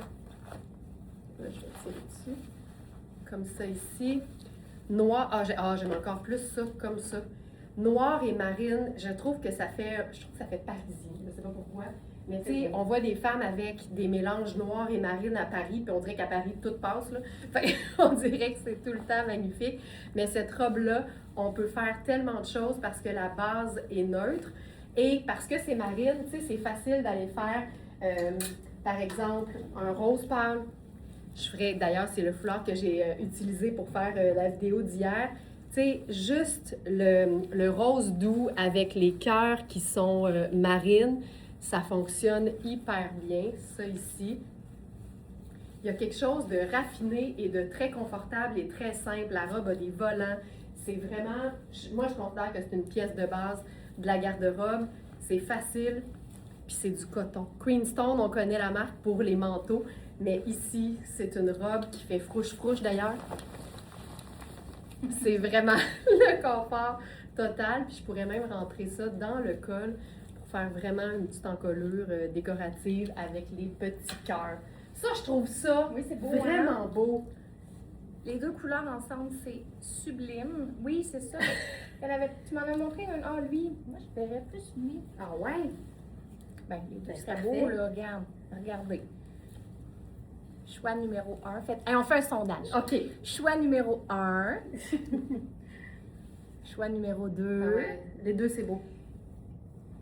Là, je vais tirer dessus. Comme ça ici. Noir, j'aime encore plus ça, comme ça. Noir et marine, je trouve que ça fait parisien, je ne sais pas pourquoi. Mais tu sais, on voit des femmes avec des mélanges noirs et marine à Paris, puis on dirait qu'à Paris, tout passe, là. Fait, on dirait que c'est tout le temps magnifique. Mais cette robe-là, on peut faire tellement de choses parce que la base est neutre. Et parce que c'est marine, tu sais, c'est facile d'aller faire, par exemple, un rose pâle. Je ferais, d'ailleurs, c'est le foulard que j'ai utilisé pour faire la vidéo d'hier. Tu sais, juste le rose doux avec les cœurs qui sont marines, ça fonctionne hyper bien, ça ici. Il y a quelque chose de raffiné et de très confortable et très simple. La robe a des volants. C'est vraiment, moi je considère que c'est une pièce de base de la garde-robe. C'est facile, puis c'est du coton. Queenstone, on connaît la marque pour les manteaux, mais ici, c'est une robe qui fait frouche-frouche d'ailleurs. C'est vraiment le confort total. Puis je pourrais même rentrer ça dans le col pour faire vraiment une petite encolure décorative avec les petits cœurs. Ça, je trouve ça c'est beau, vraiment beau. Les deux couleurs ensemble, c'est sublime. Oui, c'est ça. Tu m'en as montré un. Ah, lui. Moi, je verrais plus lui. Ah ouais? Ben, les deux seraient beaux, là. Regarde. Regardez. Choix numéro 1. On fait un sondage. OK. Choix numéro 1. Choix numéro 2. Ah ouais. Les deux, c'est beau.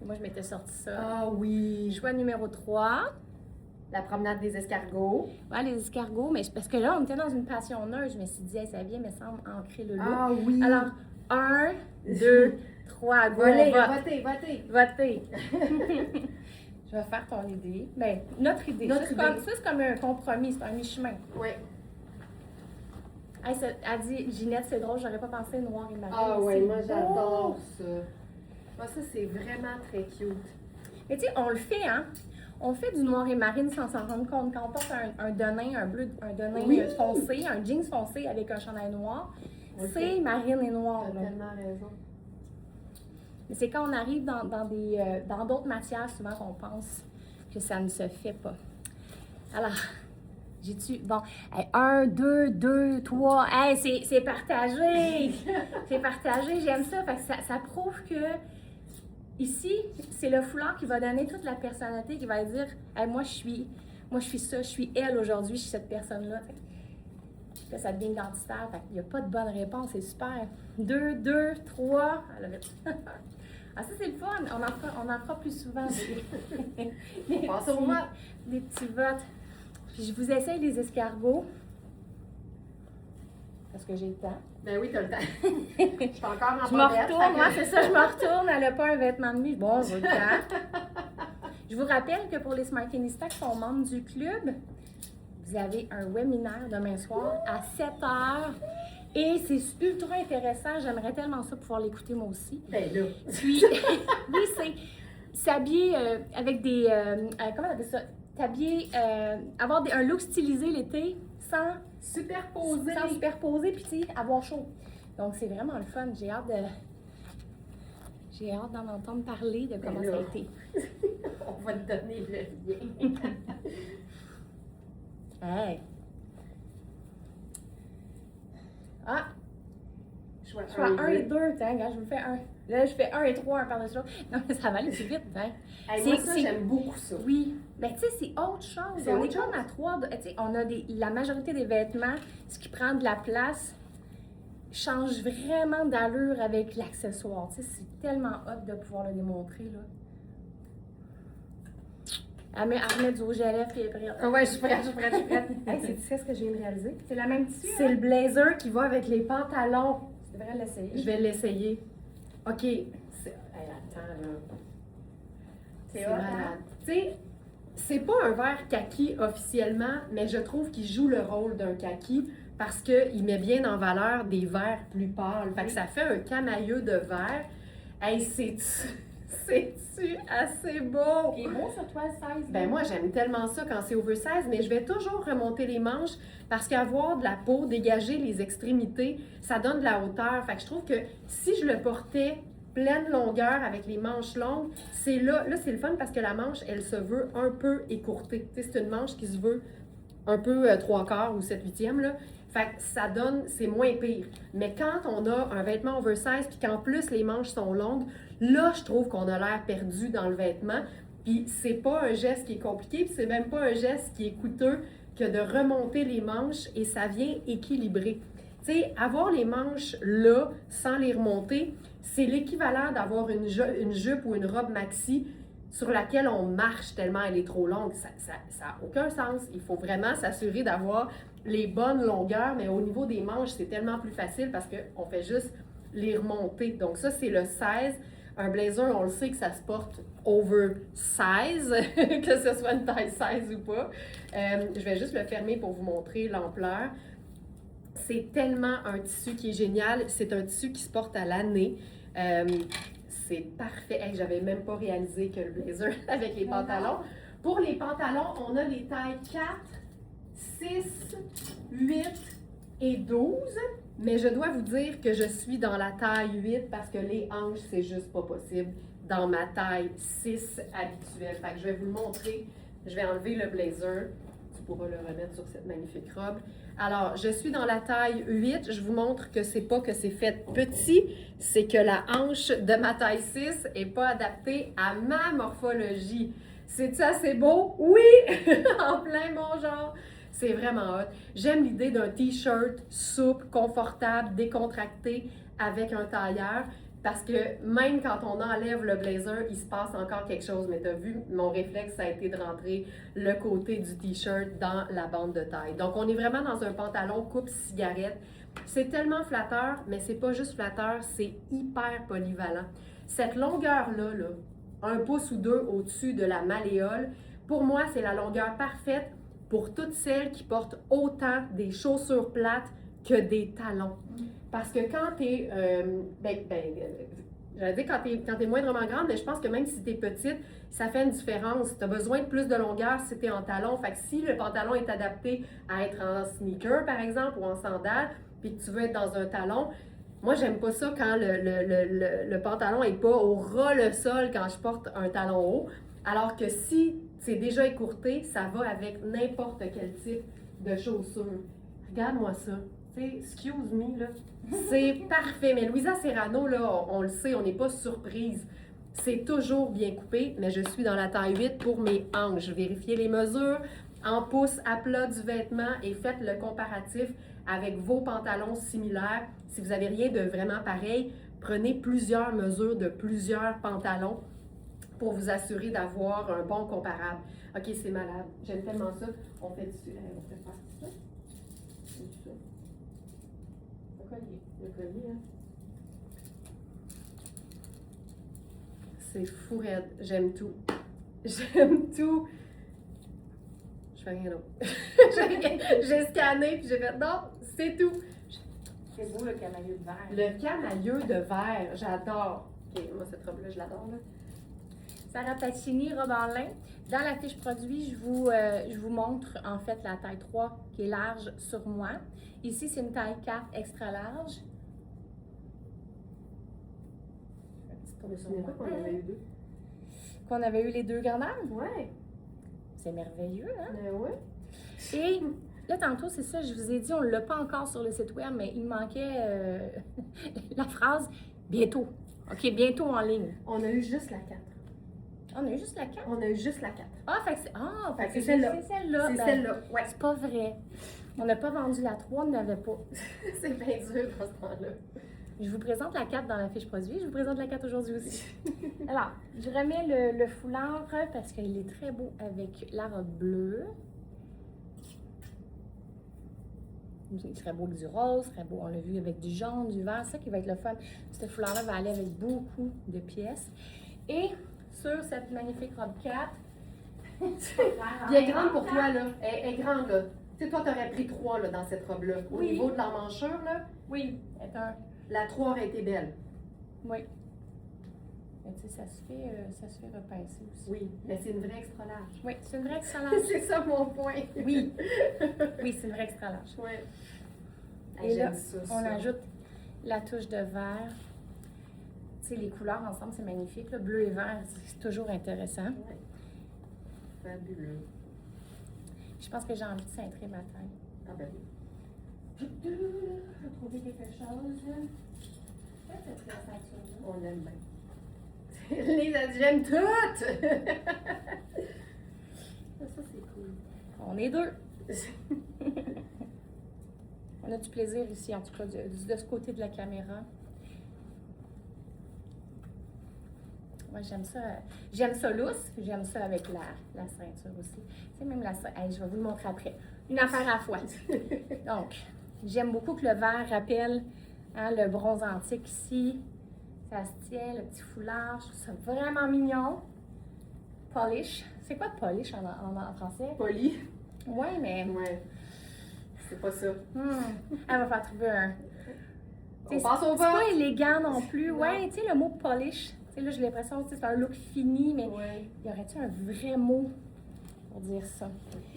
Moi, je m'étais sorti ça. Ah oui. Choix numéro 3. La promenade des escargots. Ouais, les escargots. Mais parce que là, on était dans une passionneuse. Je me suis dit, hey, ça vient, me semble, ancrer le look. Ah oui. Alors, 1, 2, 3. Votez. Je vais faire ton idée. Ben, notre idée. Ça, c'est comme un compromis, c'est un mi-chemin. Oui. Hey, elle dit, Ginette, c'est drôle, j'aurais pas pensé noir et marine. Ah oui, moi j'adore ça. Moi, ça, c'est vraiment très cute. Mais tu sais, on le fait, hein? On fait du noir et marine sans s'en rendre compte. Quand on porte un denim, un denim foncé, un jeans foncé avec un chandail noir, c'est marine et noir. Tu as tellement raison. Mais c'est quand on arrive dans d'autres matières, souvent qu'on pense que ça ne se fait pas. Alors, j'ai-tu... Bon, 1, 2, 3... Hey, c'est partagé! C'est partagé, j'aime ça. Fait que ça prouve que ici, c'est le foulard qui va donner toute la personnalité, qui va dire hey, moi, je suis ça, je suis elle aujourd'hui, je suis cette personne-là. Là, ça devient identitaire. Il n'y a pas de bonne réponse, c'est super. 2, 3... Ah, ça, c'est le fun. On en fera plus souvent. Des petits votes. Puis je vous essaye les escargots. Parce que j'ai le temps. Ben oui, t'as le temps. Je suis encore en Je me retourne. Moi, c'est ça, je me retourne. Elle n'a pas un vêtement de nuit. Bon, j'ai le temps. Je vous rappelle que pour les Smartinistas qui sont membres du club, vous avez un webinaire demain soir à 7h. Et c'est ultra intéressant. J'aimerais tellement ça pouvoir l'écouter moi aussi. Ben là. Puis, oui, c'est s'habiller avec des... comment on appelle ça? T'habiller... avoir un look stylisé l'été sans superposer, puis tu sais, avoir chaud. Donc, c'est vraiment le fun. J'ai hâte d'en entendre parler de comment ça a été. On va te donner le lien. Hey! Ah! Choix 1 et 2, tiens, regarde, je vous fais un. Là, je fais 1 et 3, un par-dessus l'autre. Non, mais ça va aller plus vite, hein. Hey, moi, ça, j'aime beaucoup ça. Oui. Mais tu sais, c'est autre chose. C'est On autre est comme à 3. Tu sais, on a la majorité des vêtements, ce qui prend de la place, change vraiment d'allure avec l'accessoire. Tu sais, c'est tellement hot de pouvoir le démontrer, là. Elle met du rouge à lèvres et après. Ah ouais, je suis prête. Hey, c'est ce que je viens de réaliser? C'est la même tissu. C'est le blazer qui va avec les pantalons. Tu devrais l'essayer. Je vais l'essayer. OK. Hey, attends, là. C'est malade. Tu sais, c'est pas un vert kaki officiellement, mais je trouve qu'il joue le rôle d'un kaki parce qu'il met bien en valeur des verts plus pâles. Fait que ça fait un camailleux de vert. Hey, c'est-tu assez beau? Il est beau sur toi, le 16. Ben moi, j'aime tellement ça quand c'est oversize, mais je vais toujours remonter les manches parce qu'avoir de la peau, dégager les extrémités, ça donne de la hauteur. Fait que je trouve que si je le portais pleine longueur avec les manches longues, c'est là c'est le fun parce que la manche, elle se veut un peu écourtée. Tu sais, c'est une manche qui se veut un peu 3/4 ou 7/8e, là. Fait que ça donne, c'est moins pire. Mais quand on a un vêtement oversize puis qu'en plus les manches sont longues, là, je trouve qu'on a l'air perdu dans le vêtement. Puis c'est pas un geste qui est compliqué, puis c'est même pas un geste qui est coûteux que de remonter les manches et ça vient équilibrer. Tu sais, avoir les manches là, sans les remonter, c'est l'équivalent d'avoir une jupe ou une robe maxi sur laquelle on marche tellement elle est trop longue. Ça n'a aucun sens. Il faut vraiment s'assurer d'avoir les bonnes longueurs, mais au niveau des manches, c'est tellement plus facile parce qu'on fait juste les remonter. Donc ça, c'est le 16. Un blazer, on le sait que ça se porte oversize, que ce soit une taille 16 ou pas. Je vais juste le fermer pour vous montrer l'ampleur. C'est tellement un tissu qui est génial. C'est un tissu qui se porte à l'année. C'est parfait. Hey, j'avais même pas réalisé que le blazer avec les pantalons. Pour les pantalons, on a les tailles 4, 6, 8 et 12. Mais je dois vous dire que je suis dans la taille 8 parce que les hanches, c'est juste pas possible dans ma taille 6 habituelle. Fait que je vais vous le montrer. Je vais enlever le blazer. Tu pourras le remettre sur cette magnifique robe. Alors, je suis dans la taille 8. Je vous montre que c'est pas que c'est fait petit, c'est que la hanche de ma taille 6 est pas adaptée à ma morphologie. C'est-tu assez beau? Oui! En plein mon genre. C'est vraiment hot. J'aime l'idée d'un t-shirt souple, confortable, décontracté avec un tailleur. Parce que même quand on enlève le blazer, il se passe encore quelque chose. Mais tu as vu, mon réflexe, ça a été de rentrer le côté du t-shirt dans la bande de taille. Donc, on est vraiment dans un pantalon coupe cigarette. C'est tellement flatteur, mais c'est pas juste flatteur, c'est hyper polyvalent. Cette longueur-là, là, 1 pouce ou 2 au-dessus de la malléole, pour moi, c'est la longueur parfaite pour toutes celles qui portent autant des chaussures plates que des talons. Parce que quand tu es, j'allais dire quand t'es moindrement grande, mais je pense que même si tu es petite, ça fait une différence. Tu as besoin de plus de longueur si tu es en talon. Fait que si le pantalon est adapté à être en sneaker, par exemple, ou en sandales, puis que tu veux être dans un talon, moi, j'aime pas ça quand le pantalon n'est pas au ras le sol quand je porte un talon haut. Alors que si c'est déjà écourté, ça va avec n'importe quel type de chaussure. Regarde-moi ça. Tu sais, excuse me, là. C'est parfait. Mais Louisa Serrano, là, on le sait, on n'est pas surprise. C'est toujours bien coupé, mais je suis dans la taille 8 pour mes hanches. Vérifiez les mesures en pouces à plat du vêtement et faites le comparatif avec vos pantalons similaires. Si vous n'avez rien de vraiment pareil, prenez plusieurs mesures de plusieurs pantalons pour vous assurer d'avoir un bon comparable. OK, c'est malade. J'aime tellement ça. On fait dessus. On fait faire ça. C'est ça. Le collier, hein? C'est fou raide. J'aime tout. J'aime tout. Je fais rien d'autre. J'ai scanné puis j'ai fait non, c'est tout. C'est beau le camailleux de verre. Le camailleux de verre, j'adore. OK, moi cette robe-là, je l'adore, là. Sarah Pacini, robe en lin. Dans la fiche produit, je vous montre en fait la taille 3 qui est large sur moi. Ici, c'est une taille 4 extra large. Je me souviens pas qu'on avait eu deux. Qu'on avait eu les deux grandeurs? Ouais. C'est merveilleux, hein? Ouais. Et là, tantôt, c'est ça, je vous ai dit, on ne l'a pas encore sur le site web, mais il manquait la phrase « bientôt ». OK, bientôt en ligne. On a eu juste la 4. On a eu juste la 4. On a eu juste la 4. Ah, fait que c'est... Ah, Fait que c'est celle-là. C'est celle-là. C'est Ben, celle-là, ouais. c'est pas vrai. On n'a pas vendu la 3, on n'avait pas. C'est bien dur dans ce temps-là. Je vous présente la 4 dans la fiche produit. Je vous présente la 4 aujourd'hui aussi. Alors, je remets le foulard parce qu'il est très beau avec la robe bleue. Il serait beau avec du rose, il serait beau, on l'a vu, avec du jaune, du vert. C'est ça qui va être le fun. Ce foulard-là va aller avec beaucoup de pièces. Et sur cette magnifique robe 4, Puis elle est grande pour toi, là. Elle est grande, là. Tu sais, toi, t'aurais pris 3 là, dans cette robe-là. Au Oui. niveau de l'emmanchure, là, oui, est un... la 3 aurait été belle. Oui. Mais tu sais, ça se fait repincer aussi. Oui, mais c'est une vraie extra large. Oui, c'est une vraie extra large. C'est ça mon point. Oui. Oui, c'est une vraie extra large. Oui. Et là, ça, on ajoute la touche de vert. Tu sais, les couleurs ensemble, c'est magnifique. Là. Bleu et vert, c'est toujours intéressant. Ouais. Fabuleux. Je pense que j'ai envie de cintrer ma taille. Ah ben oui. Je vais trouver quelque chose. Peut-être la ceinture. On l'aime bien. J'aime toutes! Ça, c'est cool. On est deux. On a du plaisir ici, en tout cas, de ce côté de la caméra. Moi, j'aime ça lousse, j'aime ça avec la ceinture aussi. C'est même la ceinture. Hey, je vais vous le montrer après. Une affaire à la fois. Donc, j'aime beaucoup que le vert rappelle le bronze antique ici. Ça se tient, le petit foulard. Je trouve ça vraiment mignon. Polish. C'est quoi polish en français? Poli. Oui, mais... Ouais. C'est pas ça. Elle va faire trouver un... On passe au C'est vert. pas élégant non plus. Non. Ouais, tu sais, le mot polish. Tu sais, là, j'ai l'impression que c'est un look fini, mais Ouais. y aurait-il un vrai mot pour dire ça?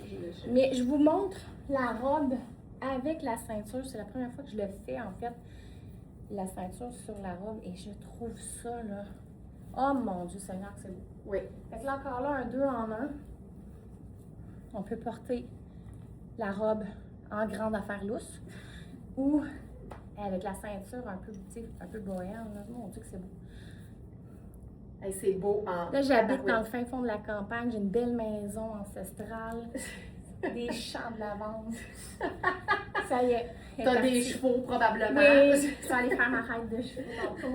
Je le cherche. Mais je vous montre la robe avec la ceinture. C'est la première fois que je le fais, en fait. La ceinture sur la robe. Et je trouve ça, là... Oh mon Dieu Seigneur, que c'est beau. Oui. Fait que là, encore là, un 2 en 1. On peut porter la robe en grande affaire lousse ou avec la ceinture un peu, tu sais, un peu bohème. Là. Mon Dieu que c'est beau. Hey, c'est beau en... Là, j'habite dans le fin fond de la campagne. J'ai une belle maison ancestrale. Des champs de lavande. Ça y est. elle est T'as des partie. chevaux, probablement. Oui, je vais aller faire ma raide de chevaux tantôt.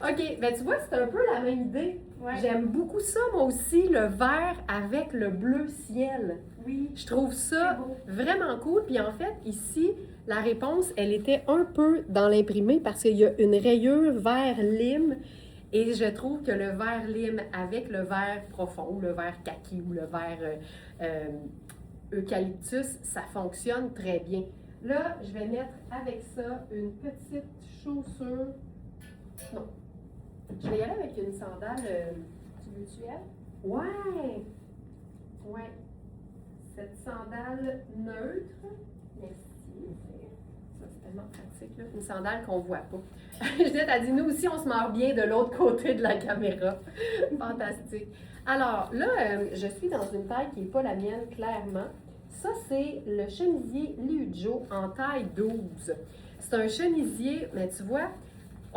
OK, ben tu vois, c'est un peu la même idée. Ouais. J'aime beaucoup ça, moi aussi, le vert avec le bleu ciel. Oui. Je trouve ça C'est beau. vraiment cool. Puis en fait, ici, la réponse, elle était un peu dans l'imprimé parce qu'il y a une rayure vert lime. Et je trouve que le vert lime avec le vert profond, ou le vert kaki ou le vert eucalyptus, ça fonctionne très bien. Là, je vais mettre avec ça une petite chaussure. Non. Je vais y aller avec une sandale. Tu veux-tu elle? Ouais! Ouais. Cette sandale neutre. Merci. Ça, c'est tellement pratique, là. Une sandale qu'on voit pas. Juliette a dit, nous aussi, on se marre bien de l'autre côté de la caméra. Fantastique. Alors, là, je suis dans une taille qui n'est pas la mienne, clairement. Ça, c'est le chemisier Liujo en taille 12. C'est un chemisier, mais tu vois,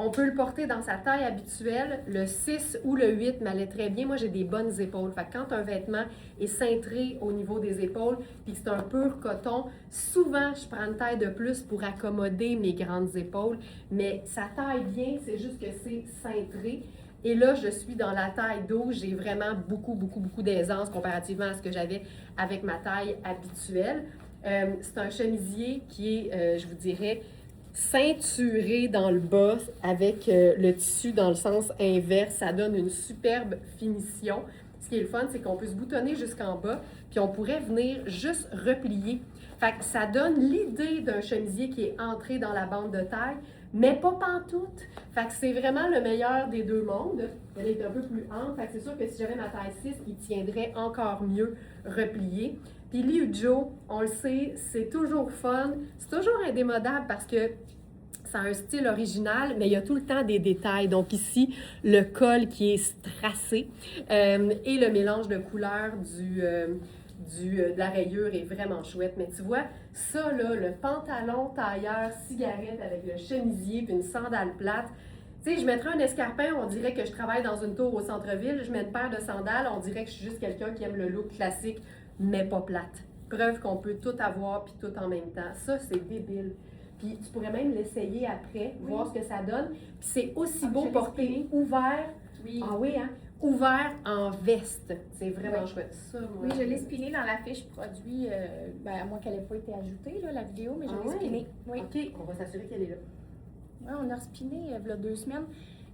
on peut le porter dans sa taille habituelle. Le 6 ou le 8 m'allait très bien. Moi, j'ai des bonnes épaules. Fait que quand un vêtement est cintré au niveau des épaules, puis que c'est un pur coton, souvent, je prends une taille de plus pour accommoder mes grandes épaules. Mais ça taille bien, c'est juste que c'est cintré. Et là, je suis dans la taille 12. J'ai vraiment beaucoup d'aisance comparativement à ce que j'avais avec ma taille habituelle. C'est un chemisier qui est, je vous dirais, ceinturé dans le bas avec le tissu dans le sens inverse. Ça donne une superbe finition. Ce qui est le fun, c'est qu'on peut se boutonner jusqu'en bas, puis on pourrait venir juste replier. Fait que ça donne l'idée d'un chemisier qui est entré dans la bande de taille, mais pas pantoute. Fait que c'est vraiment le meilleur des deux mondes. Elle est un peu plus ample. Fait que c'est sûr que si j'avais ma taille 6, il tiendrait encore mieux replié. Puis Liujo, on le sait, c'est toujours fun. C'est toujours indémodable parce que ça a un style original, mais il y a tout le temps des détails. Donc ici, le col qui est strassé et le mélange de couleurs de la rayure est vraiment chouette. Mais tu vois, ça là, le pantalon tailleur cigarette avec le chemisier puis une sandale plate, tu sais, je mettrais un escarpin, on dirait que je travaille dans une tour au centre-ville. Je mets une paire de sandales, on dirait que je suis juste quelqu'un qui aime le look classique, mais pas plate. Preuve qu'on peut tout avoir puis tout en même temps. Ça, c'est débile. Puis tu pourrais même l'essayer après, voir ce que ça donne. Puis c'est aussi beau porté ouvert. Oui. Ah oui, hein? Ouvert en veste. C'est vraiment chouette. Ça, moi, Oui, je l'ai spiné dans la fiche produit, à moins qu'elle n'ait pas été ajoutée, là, la vidéo, mais je l'ai spiné. Oui. OK, on va s'assurer qu'elle est là. Ouais, on a respiné il y a 2 semaines.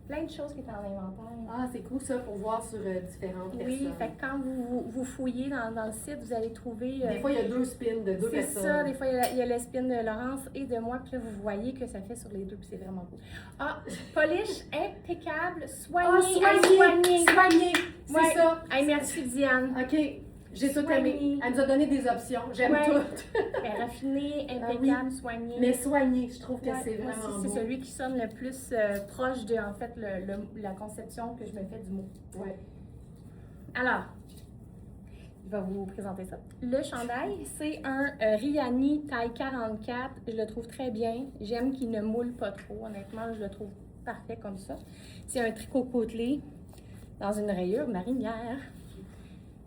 Plein de choses qui étaient en inventaire. Ah, c'est cool ça pour voir sur différentes personnes. Oui, fait que quand vous fouillez dans le site, vous allez trouver. Des fois, il y a 2 spins de 2 c'est personnes. ça, des fois, il y a le spin de Laurence et de moi, puis là, vous voyez que ça fait sur les deux, puis c'est vraiment cool. Ah, polish impeccable, soigné, soigné, c'est Ouais. ça. Hey, merci Diane. OK, j'ai tout Soigné. aimé. Elle nous a donné des options, j'aime Ouais. tout. Raffiné, impeccable, soigné. Mais soigné, je trouve que Ouais, c'est moi vraiment aussi, beau. c'est celui qui sonne le plus proche de, en fait, la conception que je me fais du mot. Ouais. Alors, je vais vous présenter ça. Le chandail, c'est un Riani taille 44. Je le trouve très bien. J'aime qu'il ne moule pas trop. Honnêtement, je le trouve parfait comme ça. C'est un tricot côtelé dans une rayure marinière.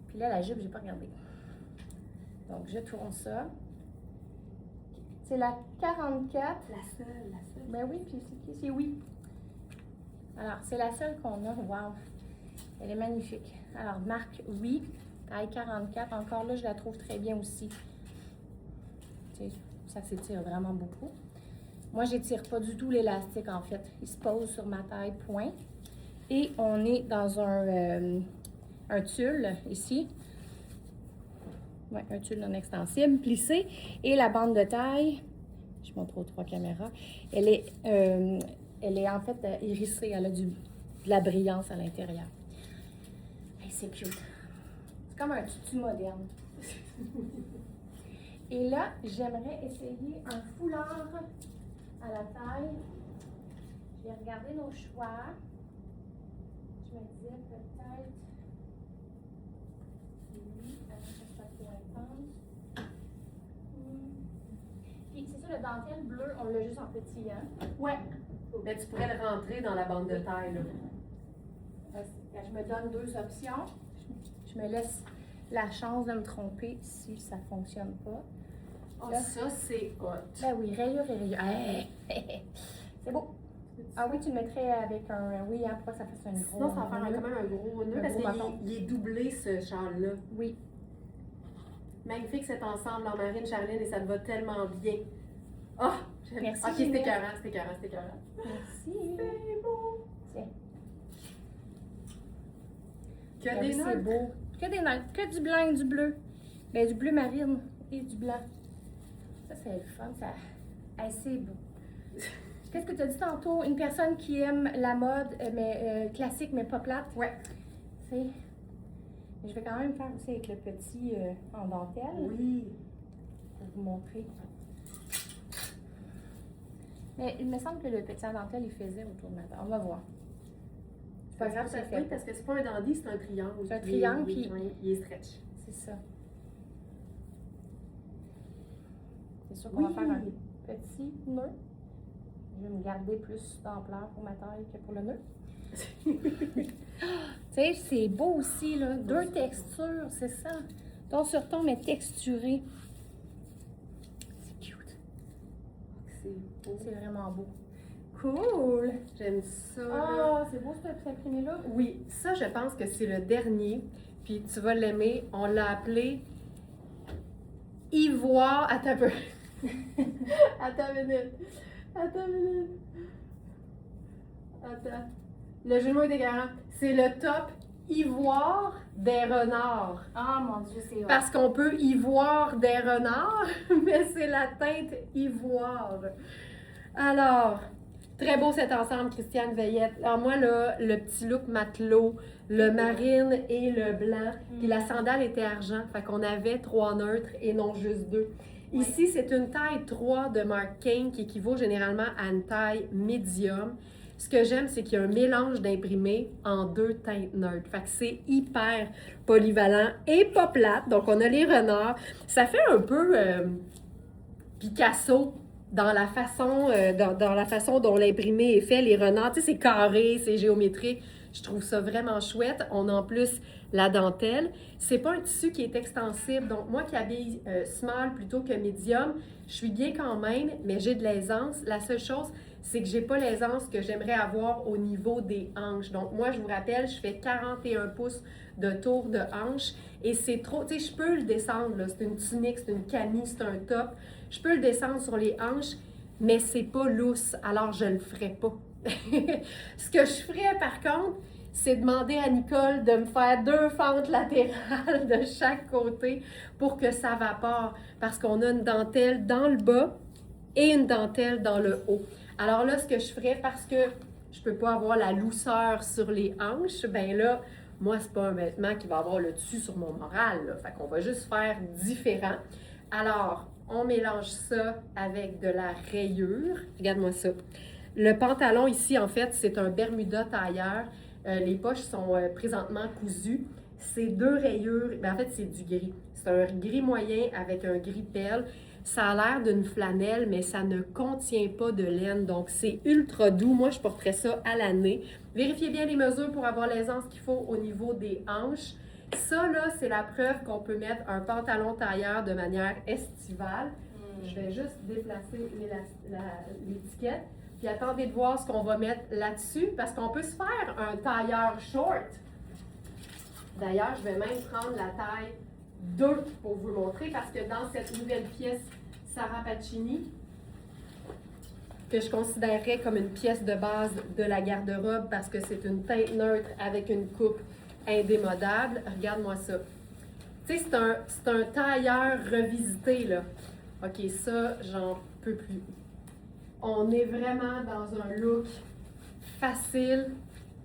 Puis là, la jupe, j'ai pas regardé. Donc, je tourne ça. C'est la 44. La seule. Ben oui, puis c'est oui. Alors, c'est la seule qu'on a. Wow! Elle est magnifique. Alors, marque oui, taille 44. Encore là, je la trouve très bien aussi. Tu sais, ça s'étire vraiment beaucoup. Moi, j'étire pas du tout l'élastique, en fait. Il se pose sur ma taille, point. Et on est dans un tulle, ici. Ouais, un tulle non extensible, plissé. Et la bande de taille, je montre aux 3 caméras, elle est en fait hérissée. Elle a de la brillance à l'intérieur. Hey, c'est cute. C'est comme un tutu moderne. Et là, j'aimerais essayer un foulard à la taille. Je vais regarder nos choix. Je me disais peut-être... Oui, avant que ça soit trop intense. Puis c'est ça, le dentelle bleu, on l'a juste en petit, hein? Ouais. Mais tu pourrais le rentrer dans la bande de taille, là. Je me donne 2 options. Je me laisse la chance de me tromper si ça ne fonctionne pas. Oh, Là. ça, c'est hot. Ben oui, rayure et rayure. Hey! C'est beau. Ah oui, tu le mettrais avec un... Oui, hein, pour pas que ça fasse un gros... Sinon, ça va faire quand même un gros nœud Un parce gros qu'il menton. il est doublé, ce châle-là. Oui. Magnifique cet ensemble en marine, Charline, et ça te va tellement bien. Oh, j'aime. Merci, Ok, Ginette. c'était écœurant. Merci. C'est beau. Tiens. Que Ben des oui, c'est notes. beau. Que des notes. Que du blanc et du bleu. Ben, du bleu marine et du blanc. Ça, c'est le fun. Ça... Hey, c'est beau. Qu'est-ce que tu as dit tantôt? Une personne qui aime la mode, mais classique, mais pas plate. Ouais. C'est... Je vais quand même faire aussi avec le petit en dentelle. Oui. Pour vous montrer. Mais il me semble que le petit en dentelle, il faisait autour de ma table. On va voir. C'est pas grave, c'est fait. Oui, parce que c'est pas un dandy, c'est un triangle. C'est un triangle, puis... Il est stretch. C'est ça. C'est sûr qu'on va faire un petit nœud. Je vais me garder plus d'ampleur pour ma taille que pour le nœud. Tu sais, c'est beau aussi, là. 2 textures, c'est ça. Ton sur ton, mais texturé. C'est cute. C'est beau. C'est vraiment beau. Cool! J'aime ça. Ah, c'est beau cet imprimé-là. Oui, ça, je pense que c'est le dernier. Puis tu vas l'aimer. On l'a appelé Ivoire. Attends un peu. Attends une minute. Attends. Le jeu de mots est égarant. C'est le top Ivoire des renards. Ah, mon Dieu, c'est hot. Parce qu'on peut y voir des renards, mais c'est la teinte ivoire. Alors, très beau cet ensemble, Christiane Veillette. Alors moi, là, le petit look matelot, le marine et le blanc, puis la sandale était argent. Fait qu'on avait 3 neutres et non juste 2. Ouais. Ici, c'est une taille 3 de Mark Kane qui équivaut généralement à une taille médium. Ce que j'aime, c'est qu'il y a un mélange d'imprimés en 2 teintes neutres. Fait que c'est hyper polyvalent et pas plate. Donc, on a les renards. Ça fait un peu Picasso dans la façon, dans la façon dont l'imprimé est fait. Les renards, tu sais, c'est carré, c'est géométrique. Je trouve ça vraiment chouette. On a en plus la dentelle. C'est pas un tissu qui est extensible. Donc, moi qui habille small plutôt que medium, je suis bien quand même, mais j'ai de l'aisance. La seule chose, c'est que j'ai pas l'aisance que j'aimerais avoir au niveau des hanches. Donc, moi, je vous rappelle, je fais 41 pouces de tour de hanche et c'est trop, tu sais, je peux le descendre, là. C'est une tunique, c'est une camie, c'est un top. Je peux le descendre sur les hanches, mais c'est pas lousse, alors je le ferai pas. Ce que je ferais, par contre, c'est demander à Nicole de me faire 2 fentes latérales de chaque côté pour que ça vapore, parce qu'on a une dentelle dans le bas et une dentelle dans le haut. Alors là, ce que je ferais, parce que je peux pas avoir la lousseur sur les hanches, ben là, moi, c'est pas un vêtement qui va avoir le dessus sur mon moral, là. Fait qu'on va juste faire différent. Alors, on mélange ça avec de la rayure. Regarde-moi ça. Le pantalon ici, en fait, c'est un Bermuda tailleur. Les poches sont présentement cousues. C'est 2 rayures. Ben, en fait, c'est du gris. C'est un gris moyen avec un gris perle. Ça a l'air d'une flanelle, mais ça ne contient pas de laine. Donc, c'est ultra doux. Moi, je porterais ça à l'année. Vérifiez bien les mesures pour avoir l'aisance qu'il faut au niveau des hanches. Ça, là, c'est la preuve qu'on peut mettre un tailleur de manière estivale. Je vais juste déplacer l'étiquette. Puis attendez de voir ce qu'on va mettre là-dessus, parce qu'on peut se faire un tailleur short. D'ailleurs, je vais même prendre la taille 2 pour vous le montrer, parce que dans cette nouvelle pièce Sarah Pacini, que je considérerais comme une pièce de base de la garde-robe, parce que c'est une teinte neutre avec une coupe indémodable. Regarde-moi ça. Tu sais, c'est un tailleur revisité, là. OK, ça, j'en peux plus. On est vraiment dans un look facile,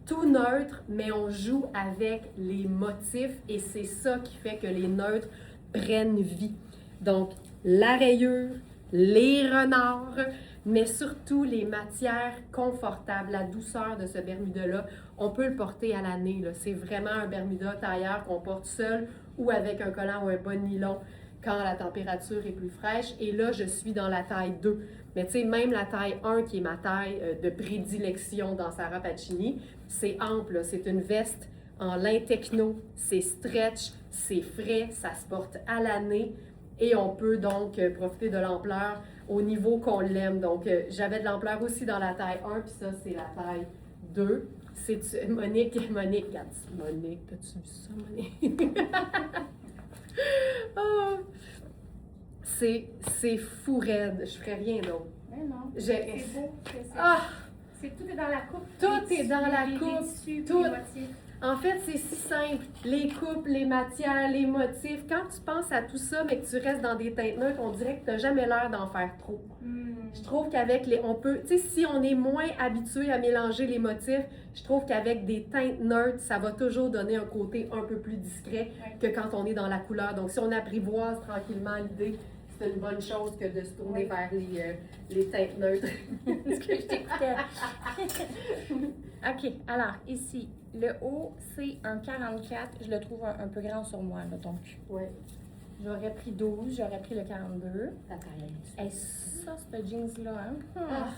tout neutre, mais on joue avec les motifs et c'est ça qui fait que les neutres prennent vie. Donc, la rayure, les renards, mais surtout les matières confortables, la douceur de ce Bermuda-là, on peut le porter à l'année, là. C'est vraiment un Bermuda tailleur qu'on porte seul ou avec un collant ou un bas de nylon quand la température est plus fraîche. Et là, je suis dans la taille 2. Mais tu sais, même la taille 1, qui est ma taille de prédilection dans Sarah Pacini, c'est ample, là. C'est une veste en lin techno, c'est stretch, c'est frais, ça se porte à l'année et on peut donc profiter de l'ampleur au niveau qu'on l'aime. Donc, j'avais de l'ampleur aussi dans la taille 1, puis ça, c'est la taille 2. C'est Monique, regarde, Monique, t'as-tu vu ça, Monique? Oh, c'est fou raide, je ferais rien d'autre. Mais non, c'est beau. Ah! Tout est dans la coupe. Tout est dans la coupe. Tout. Les motifs. En fait, c'est si simple. Les coupes, les matières, les motifs. Quand tu penses à tout ça, mais que tu restes dans des teintes neutres, on dirait que tu n'as jamais l'air d'en faire trop. Je trouve qu'avec on peut, tu sais, si on est moins habitué à mélanger les motifs, je trouve qu'avec des teintes neutres, ça va toujours donner un côté un peu plus discret que quand on est dans la couleur. Donc, si on apprivoise tranquillement l'idée, c'est une bonne chose que de se tourner vers les teintes neutres. Ce que je t'écoutais. OK, alors ici, le haut, c'est un 44. Je le trouve un peu grand sur moi, là, donc. Ouais. J'aurais pris 12, j'aurais pris le 42. Ta taille. Et ça, ce jeans-là, hein?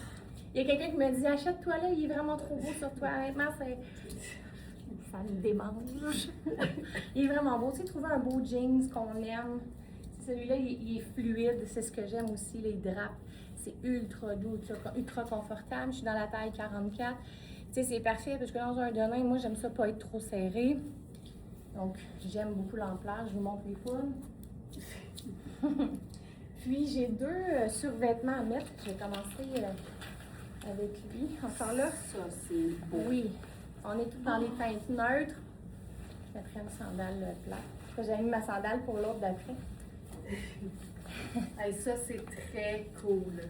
Il y a quelqu'un qui me dit, achète-toi là, il est vraiment trop beau sur toi. Honnêtement, ça me démange. Il est vraiment beau. Tu sais, trouver un beau jeans qu'on aime. Celui-là, il est fluide. C'est ce que j'aime aussi, les draps. C'est ultra doux, ultra confortable. Je suis dans la taille 44. Tu sais, c'est parfait parce que dans un denim, moi, j'aime ça pas être trop serré. Donc, j'aime beaucoup l'ampleur. Je vous montre les poules. Puis, j'ai 2 survêtements à mettre. Je vais commencer avec lui. Encore là. Ça, c'est beau. Oui. On est tous dans les teintes neutres. Je mettrai une sandale plate. J'ai mis ma sandale pour l'autre d'après. Hey, ça, c'est très cool.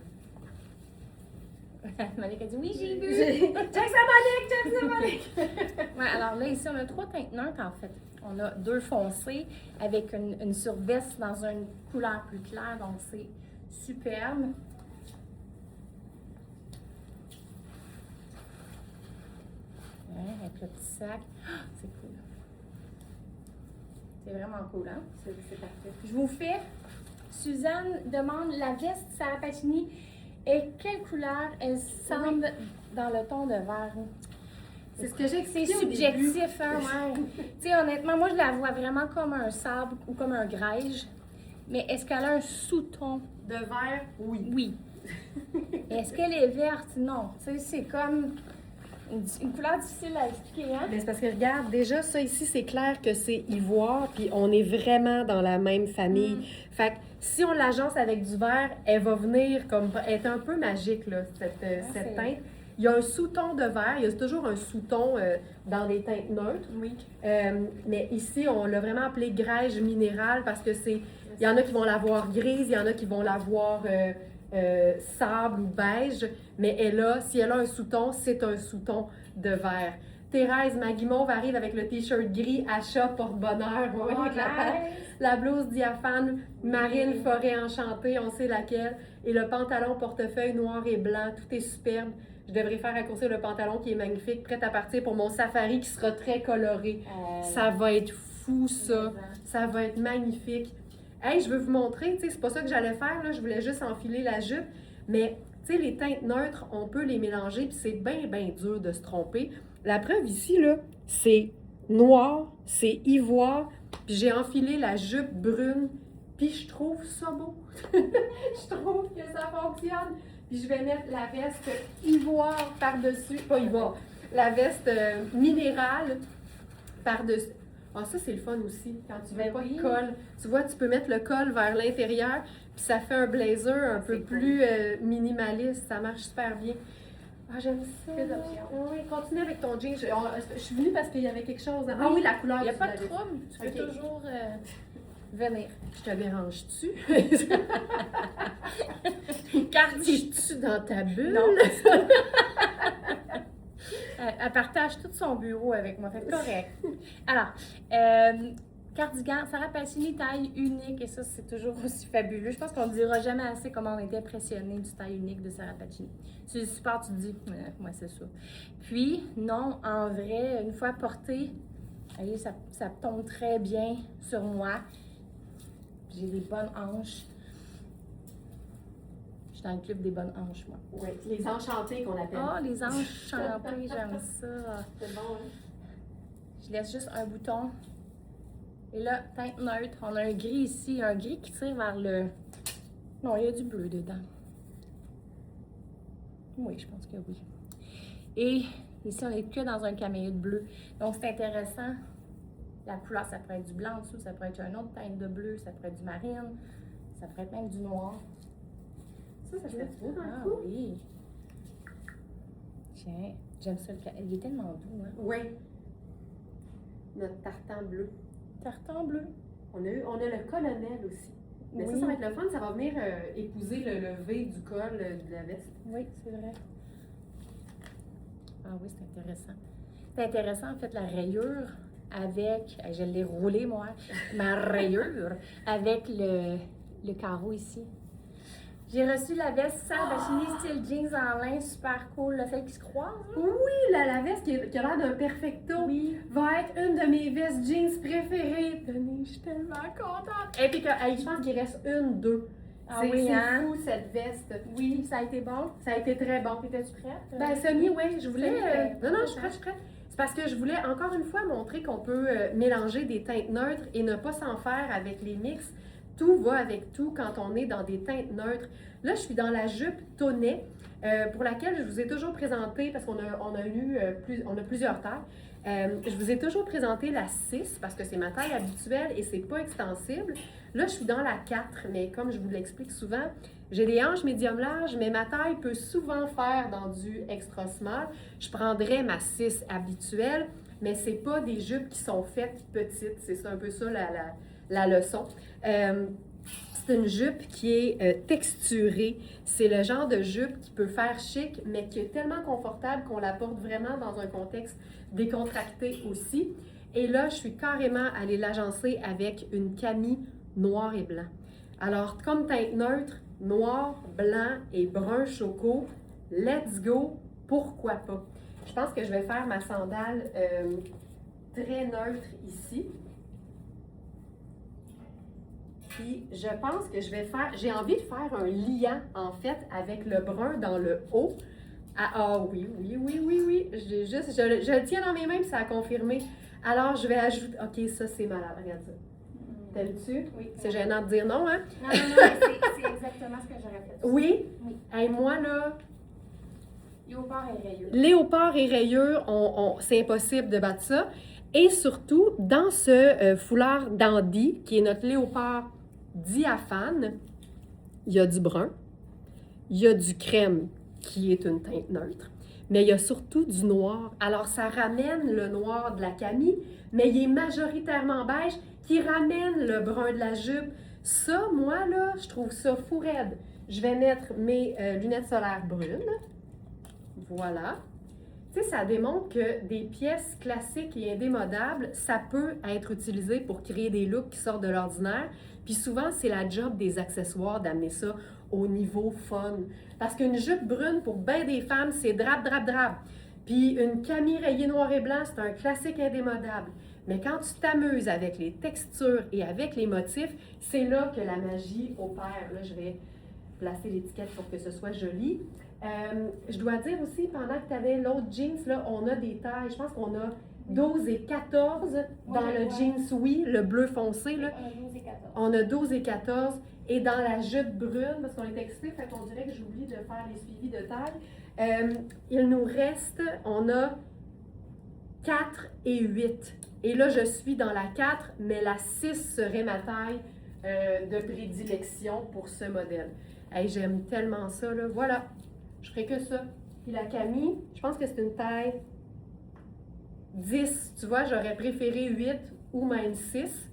Monique a dit oui, j'ai vu. Check ça, Monique! Ouais, alors là, ici, on a 3 teintes neutres en fait. On a 2 foncés avec une surveste dans une couleur plus claire, donc c'est superbe. avec le petit sac. Ah, c'est cool. C'est vraiment cool, hein? C'est parfait. Je vous fais. Suzanne demande la veste Sarah Pacini. Et quelle couleur elle semble dans le ton de vert? C'est ce que j'ai C'est expliqué au début. subjectif, hein, ouais. Tu sais, honnêtement, moi, je la vois vraiment comme un sable ou comme un grège. Mais est-ce qu'elle a un sous-ton? De vert, oui. Oui. Est-ce qu'elle est verte? Non. Tu sais, c'est comme une couleur difficile à expliquer, hein? Mais c'est parce que regarde, déjà, ça ici, c'est clair que c'est ivoire, puis on est vraiment dans la même famille. Fait que si on l'agence avec du vert, elle va venir comme être un peu magique, là, cette teinte. Il y a un sous-ton de vert, il y a toujours un sous-ton dans les teintes neutres. Oui. Mais ici, on l'a vraiment appelé grège minérale parce que c'est. Il y en a qui vont l'avoir grise, il y en a qui vont l'avoir sable ou beige, mais si elle a un sous-ton, c'est un sous-ton de vert. Thérèse Maguimauve arrive avec le t-shirt gris, achat porte-bonheur, ouais, avec la blouse diaphane, marine, forêt enchantée, on sait laquelle, et le pantalon portefeuille noir et blanc, tout est superbe. Je devrais faire raccourcir le pantalon qui est magnifique, prête à partir pour mon safari qui sera très coloré. Ça va être fou, ça. Ça va être magnifique. Hey, je veux vous montrer, tu sais, c'est pas ça que j'allais faire, là, je voulais juste enfiler la jupe, mais tu sais, les teintes neutres, on peut les mélanger, puis c'est bien, bien dur de se tromper. La preuve ici, là, c'est noir, c'est ivoire, puis j'ai enfilé la jupe brune, puis je trouve ça beau. Je trouve que ça fonctionne. Puis je vais mettre la veste ivoire par-dessus, pas ivoire, la veste minérale par-dessus. Ah, ça, c'est le fun aussi, quand tu veux pas de col. Tu vois, tu peux mettre le col vers l'intérieur, puis ça fait un blazer un peu plus minimaliste. Ça marche super bien. Ah, j'aime ça. Oui, continue avec ton jean. Je suis venue parce qu'il y avait quelque chose. Ah oui, la couleur. Il n'y a pas de trouble. Tu peux toujours venir. Je te dérange-tu? Cardies-tu dans ta bulle? Non. Elle partage tout son bureau avec moi. Fait correct. Alors, cardigan, Sarah Pacini, taille unique. Et ça, c'est toujours aussi fabuleux. Je pense qu'on ne dira jamais assez comment on était impressionnés du taille unique de Sarah Pacini. Tu le super, tu te dis, moi, c'est ça. Puis, non, en vrai, une fois porté, voyez, ça tombe très bien sur moi. J'ai des bonnes hanches. Je suis dans le club des bonnes hanches, moi. Oui, les enchantées qu'on appelle. Ah, les enchantées, j'aime ça. C'est bon, hein? Je laisse juste un bouton. Et là, teinte neutre. On a un gris ici, un gris qui tire vers le... Non, il y a du bleu dedans. Oui, je pense que oui. Et ici, on n'est que dans un caméo de bleu. Donc, c'est intéressant. La couleur, ça pourrait être du blanc en dessous, ça pourrait être une autre teinte de bleu, ça pourrait être du marine, ça pourrait être même du noir. Ça se fait beau dans Ah le cou? oui. Tiens, j'aime ça. Il est tellement doux, hein? Oui. Notre tartan bleu. Tartan bleu. On a le colonel aussi. Mais Oui. ça va être le fun, ça va venir épouser le V du col de la veste. Oui, c'est vrai. Ah oui, c'est intéressant. C'est intéressant, en fait, la rayure avec, je l'ai roulé moi, ma rayure avec le carreau ici. J'ai reçu la veste Sarah Pacini style jeans en lin, super cool, là, celle qui se croise. Hein? Oui, la veste qui a l'air d'un perfecto va être une de mes vestes jeans préférées. Tenez, je suis tellement contente. Et puis, je pense qu'il reste deux. Ah c'est oui, hein? fou cette veste. Oui, ça a été bon. Ça a été très bon. Étais-tu prête? Ben, semi, oui, je voulais. Non, je suis prête. prête. C'est parce que je voulais encore une fois montrer qu'on peut mélanger des teintes neutres et ne pas s'en faire avec les mix. Tout va avec tout quand on est dans des teintes neutres. Là, je suis dans la jupe Tonnet, pour laquelle je vous ai toujours présenté, parce qu'on a plusieurs tailles. Je vous ai toujours présenté la 6 parce que c'est ma taille habituelle et c'est pas extensible. Là, je suis dans la 4, mais comme je vous l'explique souvent, j'ai des hanches médium large, mais ma taille peut souvent faire dans du extra small. Je prendrais ma 6 habituelle, mais c'est pas des jupes qui sont faites petites. C'est un peu ça la leçon. C'est une jupe qui est texturée. C'est le genre de jupe qui peut faire chic, mais qui est tellement confortable qu'on la porte vraiment dans un contexte décontracté aussi. Et là, je suis carrément allée l'agencer avec une camie noir et blanc. Alors, comme teinte neutre, noir, blanc et brun choco, let's go, pourquoi pas? Je pense que je vais faire ma sandale très neutre ici. Puis je pense que je vais faire, j'ai envie de faire un liant en fait avec le brun dans le haut. Ah oui, je le tiens dans mes mains puis ça a confirmé. Alors je vais ajouter, ok ça c'est malade, regarde ça. T'aimes-tu? Oui. C'est gênant de dire non, hein? Non, c'est exactement ce que j'aurais fait. Oui? Oui. Hey, moi là, Léopard et rayeux. léopard et rayeux, c'est impossible de battre ça. Et surtout, dans ce foulard dandy, qui est notre léopard diaphane, il y a du brun, il y a du crème, qui est une teinte neutre, mais il y a surtout du noir. Alors, ça ramène le noir de la camie, mais il est majoritairement beige, qui ramène le brun de la jupe. Ça, moi, là, je trouve ça fou raide. Je vais mettre mes lunettes solaires brunes. Voilà. Tu sais, ça démontre que des pièces classiques et indémodables, ça peut être utilisé pour créer des looks qui sortent de l'ordinaire. Puis souvent, c'est la job des accessoires d'amener ça au niveau fun. Parce qu'une jupe brune, pour bien des femmes, c'est drap. Puis une camie rayée noir et blanc, c'est un classique indémodable. Mais quand tu t'amuses avec les textures et avec les motifs, c'est là que la magie opère. Là, je vais placer l'étiquette pour que ce soit joli. Je dois dire aussi, pendant que tu avais l'autre jeans, là, on a des tailles. Je pense qu'on a 12 et 14 dans le jeans, oui, le bleu foncé. Là. On a 12 et 14. On a 12 et 14. Et dans la jupe brune, parce qu'on est excité, fait qu'on dirait que j'oublie de faire les suivis de taille. Il nous reste, on a 4 et 8. Et là, je suis dans la 4, mais la 6 serait ma taille de prédilection pour ce modèle. Hey, j'aime tellement ça, là. Voilà, je ferai que ça. Puis la Camille, je pense que c'est une taille 10. Tu vois, j'aurais préféré 8 ou même 6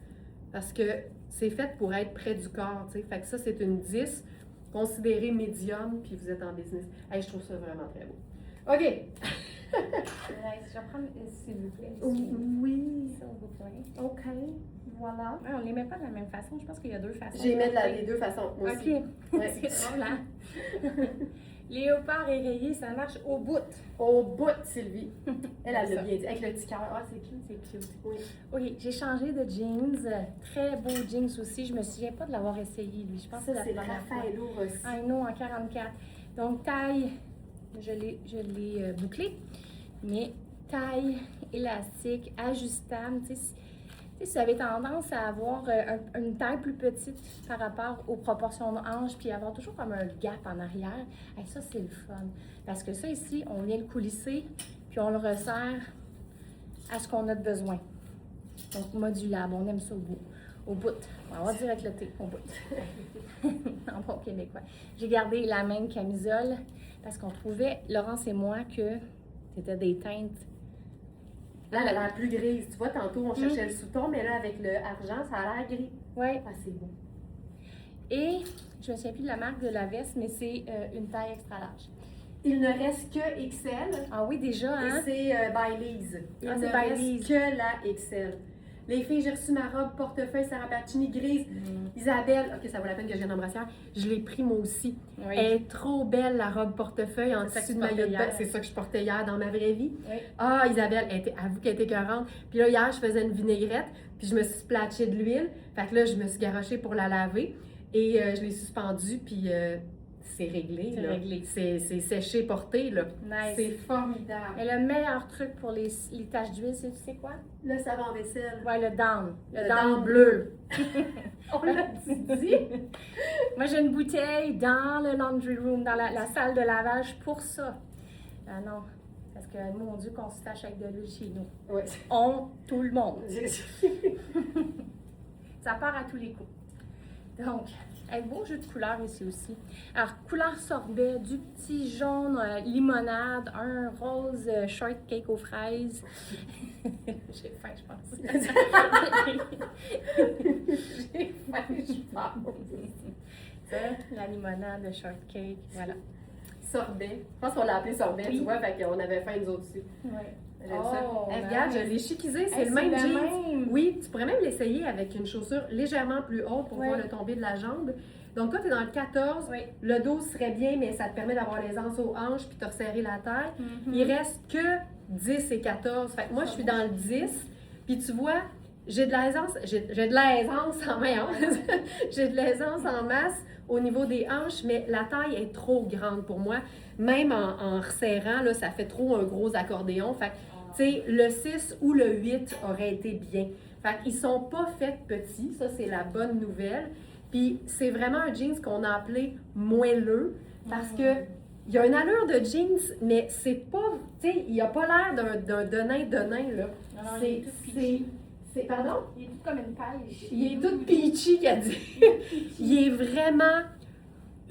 parce que c'est fait pour être près du corps, tu sais. Fait que ça, c'est une 10, considérée médium, puis vous êtes en business. Hey, je trouve ça vraiment très beau. OK. Je vais prendre, s'il vous plaît. Oui. S'il vous plaît. OK. Voilà. Ouais, on ne les met pas de la même façon. Je pense qu'il y a deux façons. J'ai mis les deux façons, moi aussi. OK. Ouais. C'est drôle, hein? Léopard et rayé, ça marche au bout. Au bout, Sylvie. Elle a Ça. bien dit. Avec le petit cœur. Ah, c'est cute. C'est cute. Oui. Oui, j'ai changé de jeans. Très beau jeans aussi. Je me souviens pas de l'avoir essayé, lui. Je pense que Ça, c'est le première fois. Raffaello Rossi. I know, en 44. Donc, taille, je l'ai bouclé, mais taille élastique, ajustable. Tu sais, si vous avez tendance à avoir une taille plus petite par rapport aux proportions de hanches, puis avoir toujours comme un gap en arrière, hey, ça, c'est le fun. Parce que ça, ici, on vient le coulisser, puis on le resserre à ce qu'on a de besoin. Donc, modulable, on aime ça au bout. Au bout. On va dire avec le T, au bout. En bon québécois. J'ai gardé la même camisole parce qu'on trouvait, Laurence et moi, que c'était des teintes. Là, elle a l'air plus grise. Tu vois, tantôt, on cherchait le sous-ton, mais là, avec le argent, ça a l'air gris. Oui. Ah, c'est beau. Et je me souviens plus de la marque de la veste, mais c'est une taille extra large. Il ne reste que XL. Ah oui, déjà, hein? Et c'est by Lise. Il Ah, ne c'est by reste Lise. que la XL. Les filles, j'ai reçu ma robe portefeuille Sarah Pacini grise. Isabelle, ok, ça vaut la peine que je vienne en brassière. Je l'ai pris moi aussi. Oui. Elle est trop belle, la robe portefeuille en C'est ça que tissu tu de maillot de portais bain. hier. C'est ça que je portais hier dans ma vraie vie. Oui. Ah, Isabelle, avoue qu'elle était écœurante. Puis là, hier, je faisais une vinaigrette, puis je me suis splatchée de l'huile. Fait que là, je me suis garochée pour la laver. Et je l'ai suspendue, puis c'est réglé. C'est là. réglé. C'est séché, porté, là. Nice. C'est formidable. Et le meilleur truc pour les taches d'huile, c'est, tu sais quoi? Le savon vaisselle. Ouais, le down. Le down bleu. On l'a dit. Moi, j'ai une bouteille dans le laundry room, dans la salle de lavage pour ça. Ah non, parce que mon Dieu, qu'on se tâche avec de l'huile chez nous. Oui. Tout le monde. Ça part à tous les coups. Donc, un beau jeu de couleurs ici aussi. Alors, couleur sorbet, du petit jaune limonade, un rose shortcake aux fraises. J'ai faim, je pense. J'ai faim, je pense. Ça, la limonade, le shortcake, voilà. Sorbet. Je pense qu'on l'a appelé sorbet, Oui. tu vois, fait qu'on avait faim nous autres dessus. Ouais. J'aime ça. Oh, Hey, regarde, nice. je l'ai chiquisé, c'est Hey, le même c'est le jeans. même. Oui, tu pourrais même l'essayer avec une chaussure légèrement plus haute pour Ouais. voir le tombé de la jambe. Donc, toi, tu es dans le 14. Oui. Le 12 serait bien, mais ça te permet d'avoir l'aisance aux hanches puis de resserrer la taille. Il reste que 10 et 14. Fait que moi, je suis dans le 10. Puis tu vois, j'ai de l'aisance en main. J'ai de l'aisance en masse au niveau des hanches, mais la taille est trop grande pour moi. Même en resserrant, là, ça fait trop un gros accordéon. Fait que, tu sais, le 6 ou le 8 aurait été bien. Fait qu'ils sont pas faits petits. Ça, c'est la bonne nouvelle. Puis c'est vraiment un jeans qu'on a appelé moelleux parce que il y a une allure de jeans, mais c'est pas, tu sais, il a pas l'air d'un denain, là. Non, il est tout peachy. Pardon? Il est tout comme une pêche. Il est tout peachy, qu'elle dit. Il est vraiment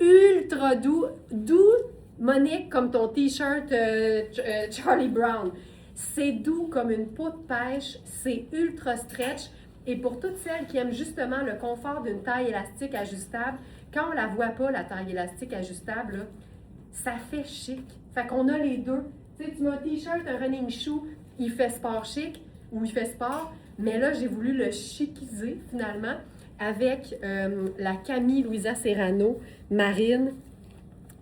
ultra doux. Doux, Monique, comme ton t-shirt Charlie Brown. C'est doux comme une peau de pêche, c'est ultra stretch. Et pour toutes celles qui aiment justement le confort d'une taille élastique ajustable, quand on la voit pas, la taille élastique ajustable, là, ça fait chic. Fait qu'on a les deux. Tu sais, tu mets un t-shirt, un running shoe, il fait sport chic ou il fait sport. Mais là, j'ai voulu le chiquiser finalement avec la Camille Louisa Serrano marine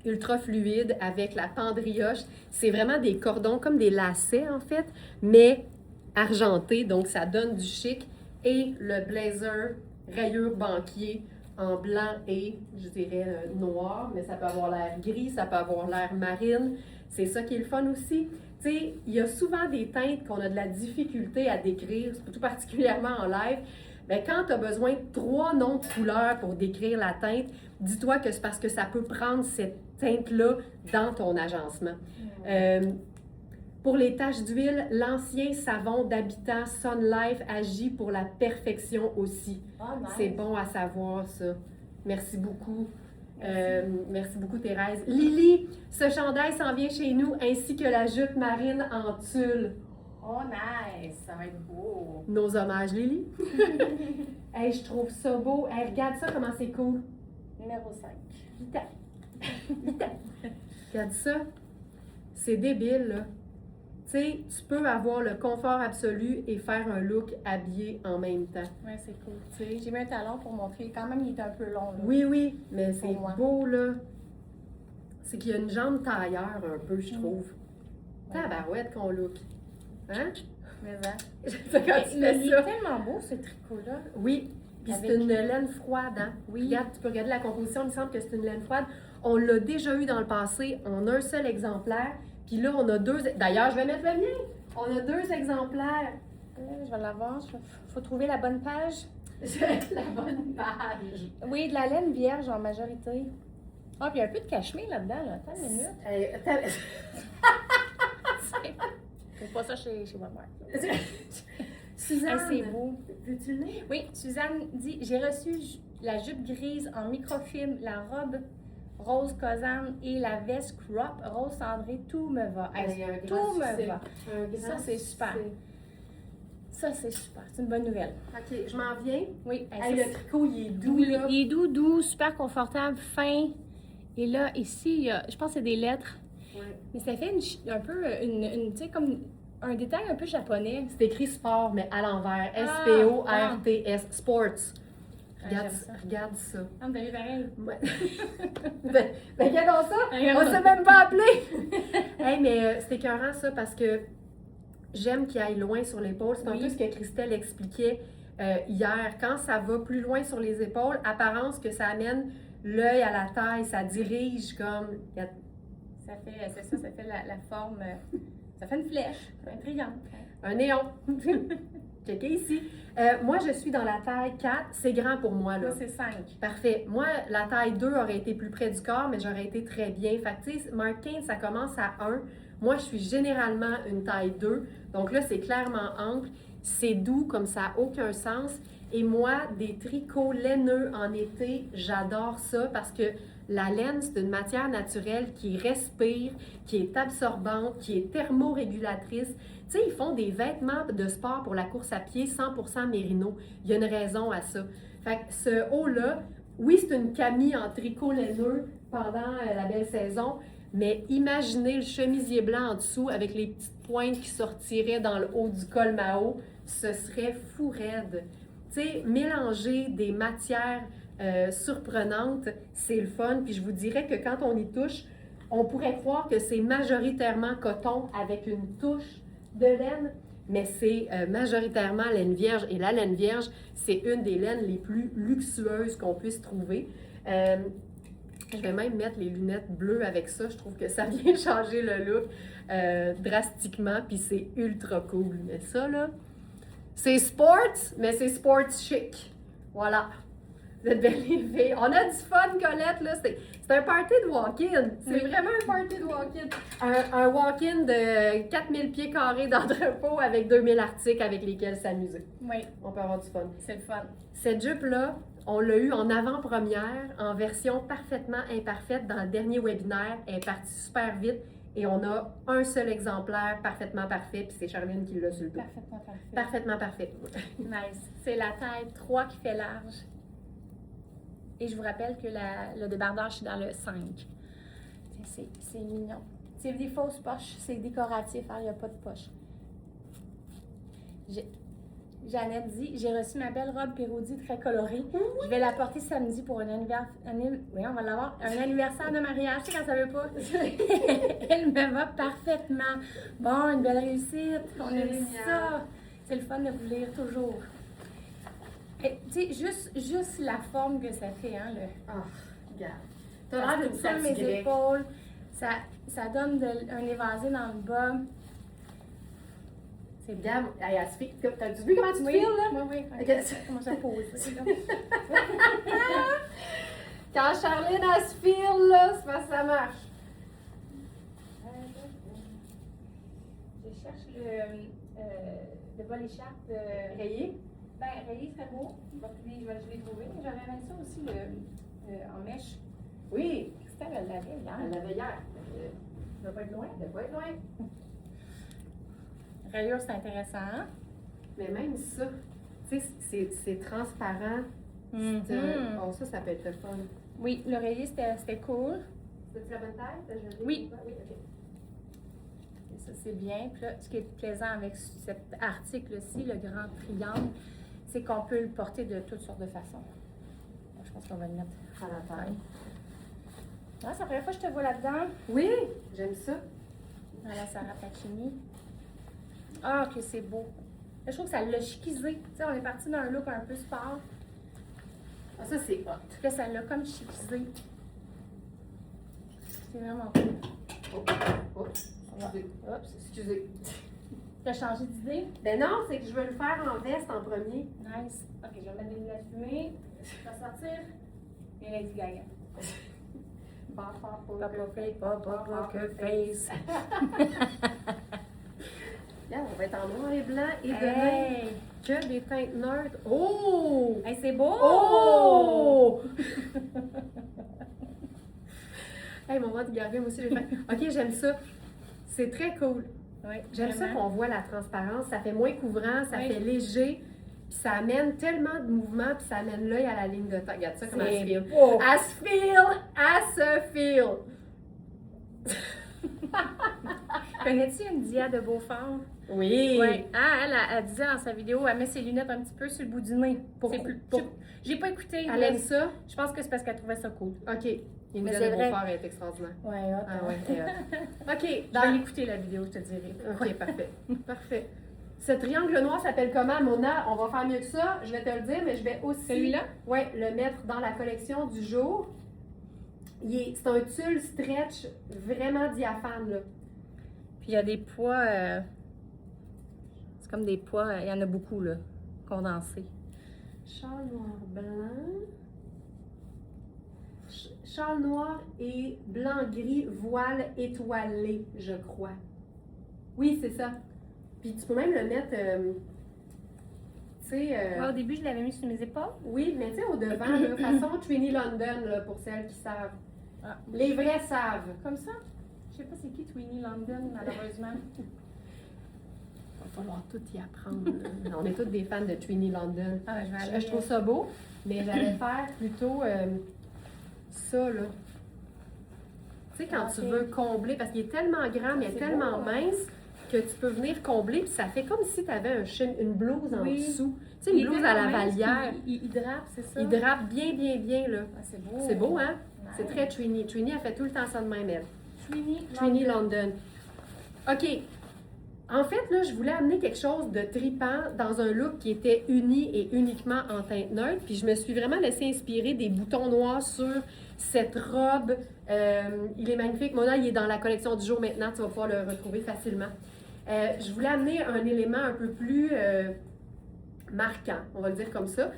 ultra fluide avec la pendrioche. C'est vraiment des cordons comme des lacets en fait, mais argentés, donc ça donne du chic. Et le blazer rayure banquier en blanc et, je dirais, noir, mais ça peut avoir l'air gris, ça peut avoir l'air marine. C'est ça qui est le fun aussi. Tu sais, il y a souvent des teintes qu'on a de la difficulté à décrire, tout particulièrement en live. Mais quand tu as besoin de 3 noms de couleurs pour décrire la teinte, dis-toi que c'est parce que ça peut prendre cette teinte-là dans ton agencement. Pour les taches d'huile, l'ancien savon d'habitant Sun Life agit pour la perfection aussi. Oh, nice. C'est bon à savoir, ça. Merci beaucoup. Merci beaucoup, Thérèse. Lily, ce chandail s'en vient chez nous, ainsi que la jupe marine en tulle. Oh, nice! Ça va être beau! Nos hommages, Lily. Hey, je trouve ça beau. Hey, regarde ça, comment c'est cool. Numéro 5. Regarde ça. C'est débile, là. Tu sais, tu peux avoir le confort absolu et faire un look habillé en même temps. Oui, c'est cool. J'ai mis un talon pour montrer. Quand même, il est un peu long. Là. Oui, mais c'est moi. beau, là. C'est qu'il y a une jambe tailleur un peu, je trouve. Tabarouette qu'on look. Hein? Mais ça. C'est quand tu fais Il ça. est tellement beau, ce tricot-là. Oui, puis c'est une laine froide, hein? Oui. Regarde, tu peux regarder la composition, il me semble que c'est une laine froide. On l'a déjà eu dans le passé, on a un seul exemplaire. Puis là, on a 2. D'ailleurs, je vais mettre le mien. On a 2 exemplaires. Je vais l'avoir. Il faut trouver la bonne page. La bonne page. Oui, de la laine vierge en majorité. Ah, puis il y a un peu de cachemire là-dedans. Là. Attends une minute. C'est pas ça chez ma mère. Suzanne, c'est beau. veux-tu le lire? Oui, Suzanne dit « J'ai reçu la jupe grise en microfilm, la robe rose cosane et la veste crop rose cendré, tout me va. Hey, Tout me succès. va. Ça, c'est super. Ça, c'est super. C'est une bonne nouvelle. OK, je m'en viens. Oui, Hey, le tricot, il est doux, oui, là. il est doux, super confortable, fin. Et là, ici, il y a, je pense que c'est des lettres. Ouais. Mais ça fait un peu, tu sais, comme un détail un peu japonais. C'est écrit sport, mais à l'envers. Ah, S-P-O-R-T-S. Sports. Regarde, j'aime ça. Regarde ça. Ah, vous avez pareil. Ouais. ben, regardons ça. Regarde. On s'est même pas appelé. Hey, mais c'est écœurant ça parce que j'aime qu'il aille loin sur l'épaule. C'est un Oui. peu ce que Christelle expliquait hier. Quand ça va plus loin sur les épaules, apparence que ça amène l'œil à la taille, ça dirige comme. Ça fait, c'est ça fait la forme. Ça fait une flèche, un triangle. Un néon. Checkez ici. Moi, je suis dans la taille 4. C'est grand pour moi, là. Là, c'est 5. Parfait. Moi, la taille 2 aurait été plus près du corps, mais j'aurais été très bien. Fait que, tu sais, Mark 15, ça commence à 1. Moi, je suis généralement une taille 2. Donc là, c'est clairement ample. C'est doux, comme ça n'a aucun sens. Et moi, des tricots laineux en été, j'adore ça parce que la laine, c'est une matière naturelle qui respire, qui est absorbante, qui est thermorégulatrice. Tu sais, ils font des vêtements de sport pour la course à pied 100% mérino. Il y a une raison à ça. Fait que ce haut-là, oui, c'est une camie en tricot laineux pendant la belle saison, mais imaginez le chemisier blanc en dessous avec les petites pointes qui sortiraient dans le haut du col Mao, ce serait fou raide. Tu sais, mélanger des matières surprenante, c'est le fun. Puis je vous dirais que quand on y touche, on pourrait croire que c'est majoritairement coton avec une touche de laine, mais c'est majoritairement laine vierge. Et la laine vierge, c'est une des laines les plus luxueuses qu'on puisse trouver. Je vais même mettre les lunettes bleues avec ça. Je trouve que ça vient changer le look drastiquement, puis c'est ultra cool. Mais ça, là, c'est sport, mais c'est sport chic. Voilà. Vous êtes belles les filles. On a du fun, Colette, là. C'est un party de walk-in. C'est vraiment un party de walk-in. Un walk-in de 4000 pieds carrés d'entrepôt avec 2000 articles avec lesquels s'amuser. Oui. On peut avoir du fun. C'est le fun. Cette jupe-là, on l'a eu en avant-première, en version parfaitement imparfaite dans le dernier webinaire. Elle est partie super vite et on a un seul exemplaire parfaitement parfait, puis c'est Charline qui l'a sur le dos. Parfaitement parfait. Parfaitement parfait. Nice. C'est la taille 3 qui fait large. Et je vous rappelle que le débardage, c'est dans le 5. C'est mignon. C'est des fausses poches, c'est décoratif, il n'y a pas de poche. Jeannette dit, j'ai reçu ma belle robe Pérodi très colorée. Je vais la porter samedi pour un anniversaire. Oui, on va l'avoir. Un anniversaire de mariage, tu sais quand ça veut pas. Elle me va parfaitement. Bon, une belle réussite. On aime ça. C'est le fun de vous lire toujours. Tu sais, juste la forme que ça fait, hein, Oh, regarde. T'as l'air d'une sur mes épaules. Ça donne un évasé dans le bas. C'est bien. T'as vu comment tu te files, là? Oui, oui. Okay. Comment ça pose? Quand Charline, elle se file, là, c'est parce que ça marche. Je cherche le bas l'écharpe Rayé? Ben, rayé serait beau. Je l'ai trouvé. J'avais même ça aussi en mèche. Oui. Christelle, elle l'avait hier. Elle l'avait hier. Ça doit pas être loin. Ça doit pas être loin. Rayure, c'est intéressant. Hein? Mais même ça, tu sais, c'est transparent. Oh, ça peut être le fun. Oui, l'oreiller, c'était cool. C'est-tu la bonne taille? Oui. Oui, ok. Et ça, c'est bien. Puis là, ce qui est plaisant avec cet article-ci, le grand triangle, c'est qu'on peut le porter de toutes sortes de façons. Donc, je pense qu'on va le mettre À la taille. Ah, c'est la première fois que je te vois là-dedans. Oui, j'aime ça. Dans la Sarah Pacchini. Ah, que c'est beau. Là, je trouve que ça l'a chiquisé. Tu sais, on est parti d'un look un peu sport. Ah, ça, c'est hot. Là, ça l'a comme chiquisé. C'est vraiment cool. Oh, excusez. Oups. Excusez. Tu as changé d'idée? Ben non, c'est que je veux le faire en veste en premier. Nice. Ok, je vais mettre des lunettes fumées. Ça va sortir. Et Lady Gaga. Poker face. Yeah, on va être en noir et blanc et demain, Hey! que des teintes neutres. Oh! Hey, c'est beau! Oh! Hey, moment de garder, moi aussi, j'ai fait. Ok, j'aime ça. C'est très cool. Oui, J'aime ça vraiment. qu'on voit la transparence. Ça fait moins couvrant, ça Oui. fait léger. Puis ça amène tellement de mouvement, puis ça amène l'œil à la ligne de temps. Regarde ça comment elle se file. beau. Elle se file! Elle se file! Connais-tu une Dia de Beaufort? Oui! Oui. Ah, elle disait dans sa vidéo, elle met ses lunettes un petit peu sur le bout du nez. Pourquoi? J'ai pas écouté. Elle mais aime ça? Je pense que c'est parce qu'elle trouvait ça cool. OK. Une Mais Dia c'est de vrai. Beaufort est extraordinaire. Ouais, Ah ouais, elle est hot. OK. Je vais l'écouter la vidéo, je te dirai. OK, parfait. Parfait. Ce triangle noir s'appelle comment, Mona? On va faire mieux que ça. Je vais te le dire, mais je vais aussi... Celui-là? Oui, le mettre dans la collection du jour. C'est un tulle stretch vraiment diaphane, là. Puis il y a des poids. C'est comme des poids, il y en a beaucoup, là, condensés. Châle noir blanc. Châle noir et blanc-gris, voile étoilé, je crois. Oui, c'est ça. Puis tu peux même le mettre, tu sais... Ouais, au début, je l'avais mis sur mes épaules. Oui, mais tu sais, au devant, là, façon Trini London, là, pour celles qui savent. Ah. Les vrais savent. Comme ça? Je sais pas c'est qui Twinnie London, malheureusement. Il va falloir tout y apprendre. Là. On est tous des fans de Trini London. Ah, je vais aller. Je trouve ça beau, mais j'allais faire plutôt ça, là. Tu sais, quand tu Ok. veux combler, parce qu'il est tellement grand, mais C'est tellement beau, hein? mince, que tu peux venir combler, puis ça fait comme si tu avais une blouse en Oui. dessous. Tu sais, une blouse à la valière. Il drape, c'est ça? Il drape bien, bien, bien, là. Ah, c'est beau. C'est beau, hein? Nice. C'est très Trini. Trini, elle fait tout le temps ça de même, elle. Trini London. OK. En fait, là, je voulais amener quelque chose de tripant dans un look qui était uni et uniquement en teinte neutre. Puis je me suis vraiment laissée inspirer des boutons noirs sur cette robe. Il est magnifique. Mona, il est dans la collection du jour maintenant. Tu vas pouvoir le retrouver facilement. Je voulais amener un élément un peu plus marquant, on va le dire comme ça,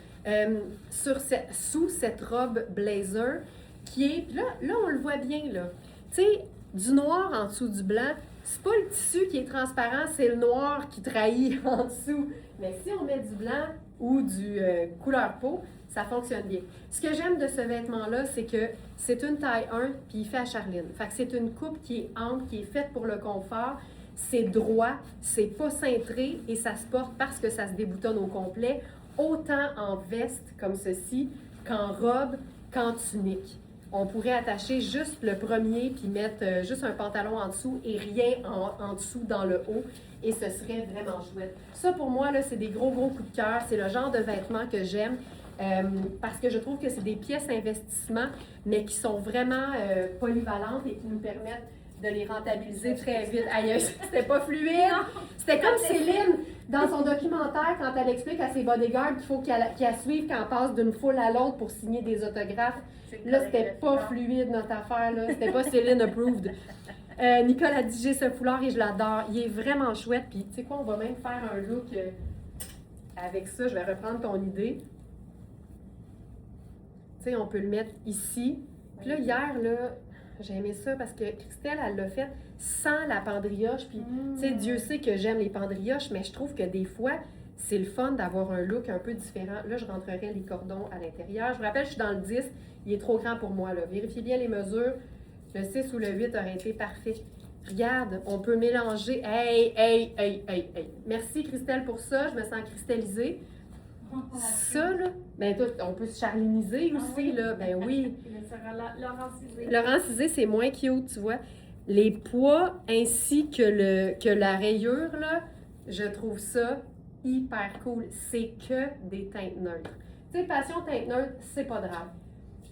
sous cette robe blazer qui est... Là, on le voit bien, là. Tu sais, du noir en dessous du blanc. C'est pas le tissu qui est transparent, c'est le noir qui trahit en dessous. Mais si on met du blanc ou du couleur peau, ça fonctionne bien. Ce que j'aime de ce vêtement-là, c'est que c'est une taille 1 puis il fait à Charline. Fait que c'est une coupe qui est ample, qui est faite pour le confort. C'est droit, c'est pas cintré et ça se porte parce que ça se déboutonne au complet, autant en veste comme ceci qu'en robe, qu'en tunique. On pourrait attacher juste le premier puis mettre juste un pantalon en dessous et rien en dessous dans le haut et ce serait vraiment chouette. Ça pour moi, là, c'est des gros coups de cœur. C'est le genre de vêtements que j'aime parce que je trouve que c'est des pièces investissement mais qui sont vraiment polyvalentes et qui nous permettent de les rentabiliser très vite. Aïe, c'était pas fluide. C'était comme Céline dans son documentaire quand elle explique à ses bodyguards qu'il faut qu'elle suive quand elle passe d'une foule à l'autre pour signer des autographes. Là, c'était pas fluide notre affaire, là. C'était pas Céline approved. Nicole a dit j'ai ce foulard et je l'adore. Il est vraiment chouette. Puis, tu sais quoi, on va même faire un look avec ça. Je vais reprendre ton idée. Tu sais, on peut le mettre ici. Puis là, hier, là, j'ai aimé ça parce que Christelle, elle l'a fait sans la pendrioche. Puis, tu sais, Dieu sait que j'aime les pendrioches, mais je trouve que des fois, c'est le fun d'avoir un look un peu différent. Là, je rentrerai les cordons à l'intérieur. Je vous rappelle, je suis dans le 10. Il est trop grand pour moi, là. Vérifiez bien les mesures. Le 6 ou le 8 aurait été parfait. Regarde, on peut mélanger. Hey. Merci, Christelle, pour ça. Je me sens cristallisée. Ça, là, ben toi, on peut se charliniser aussi, oui? là. Ben oui. Laurent Cizé. Laurent Cizé, c'est moins cute, tu vois. Les poids ainsi que la rayure, là, je trouve ça hyper cool. C'est que des teintes neutres. Tu sais, passion teinte neutre, c'est pas grave.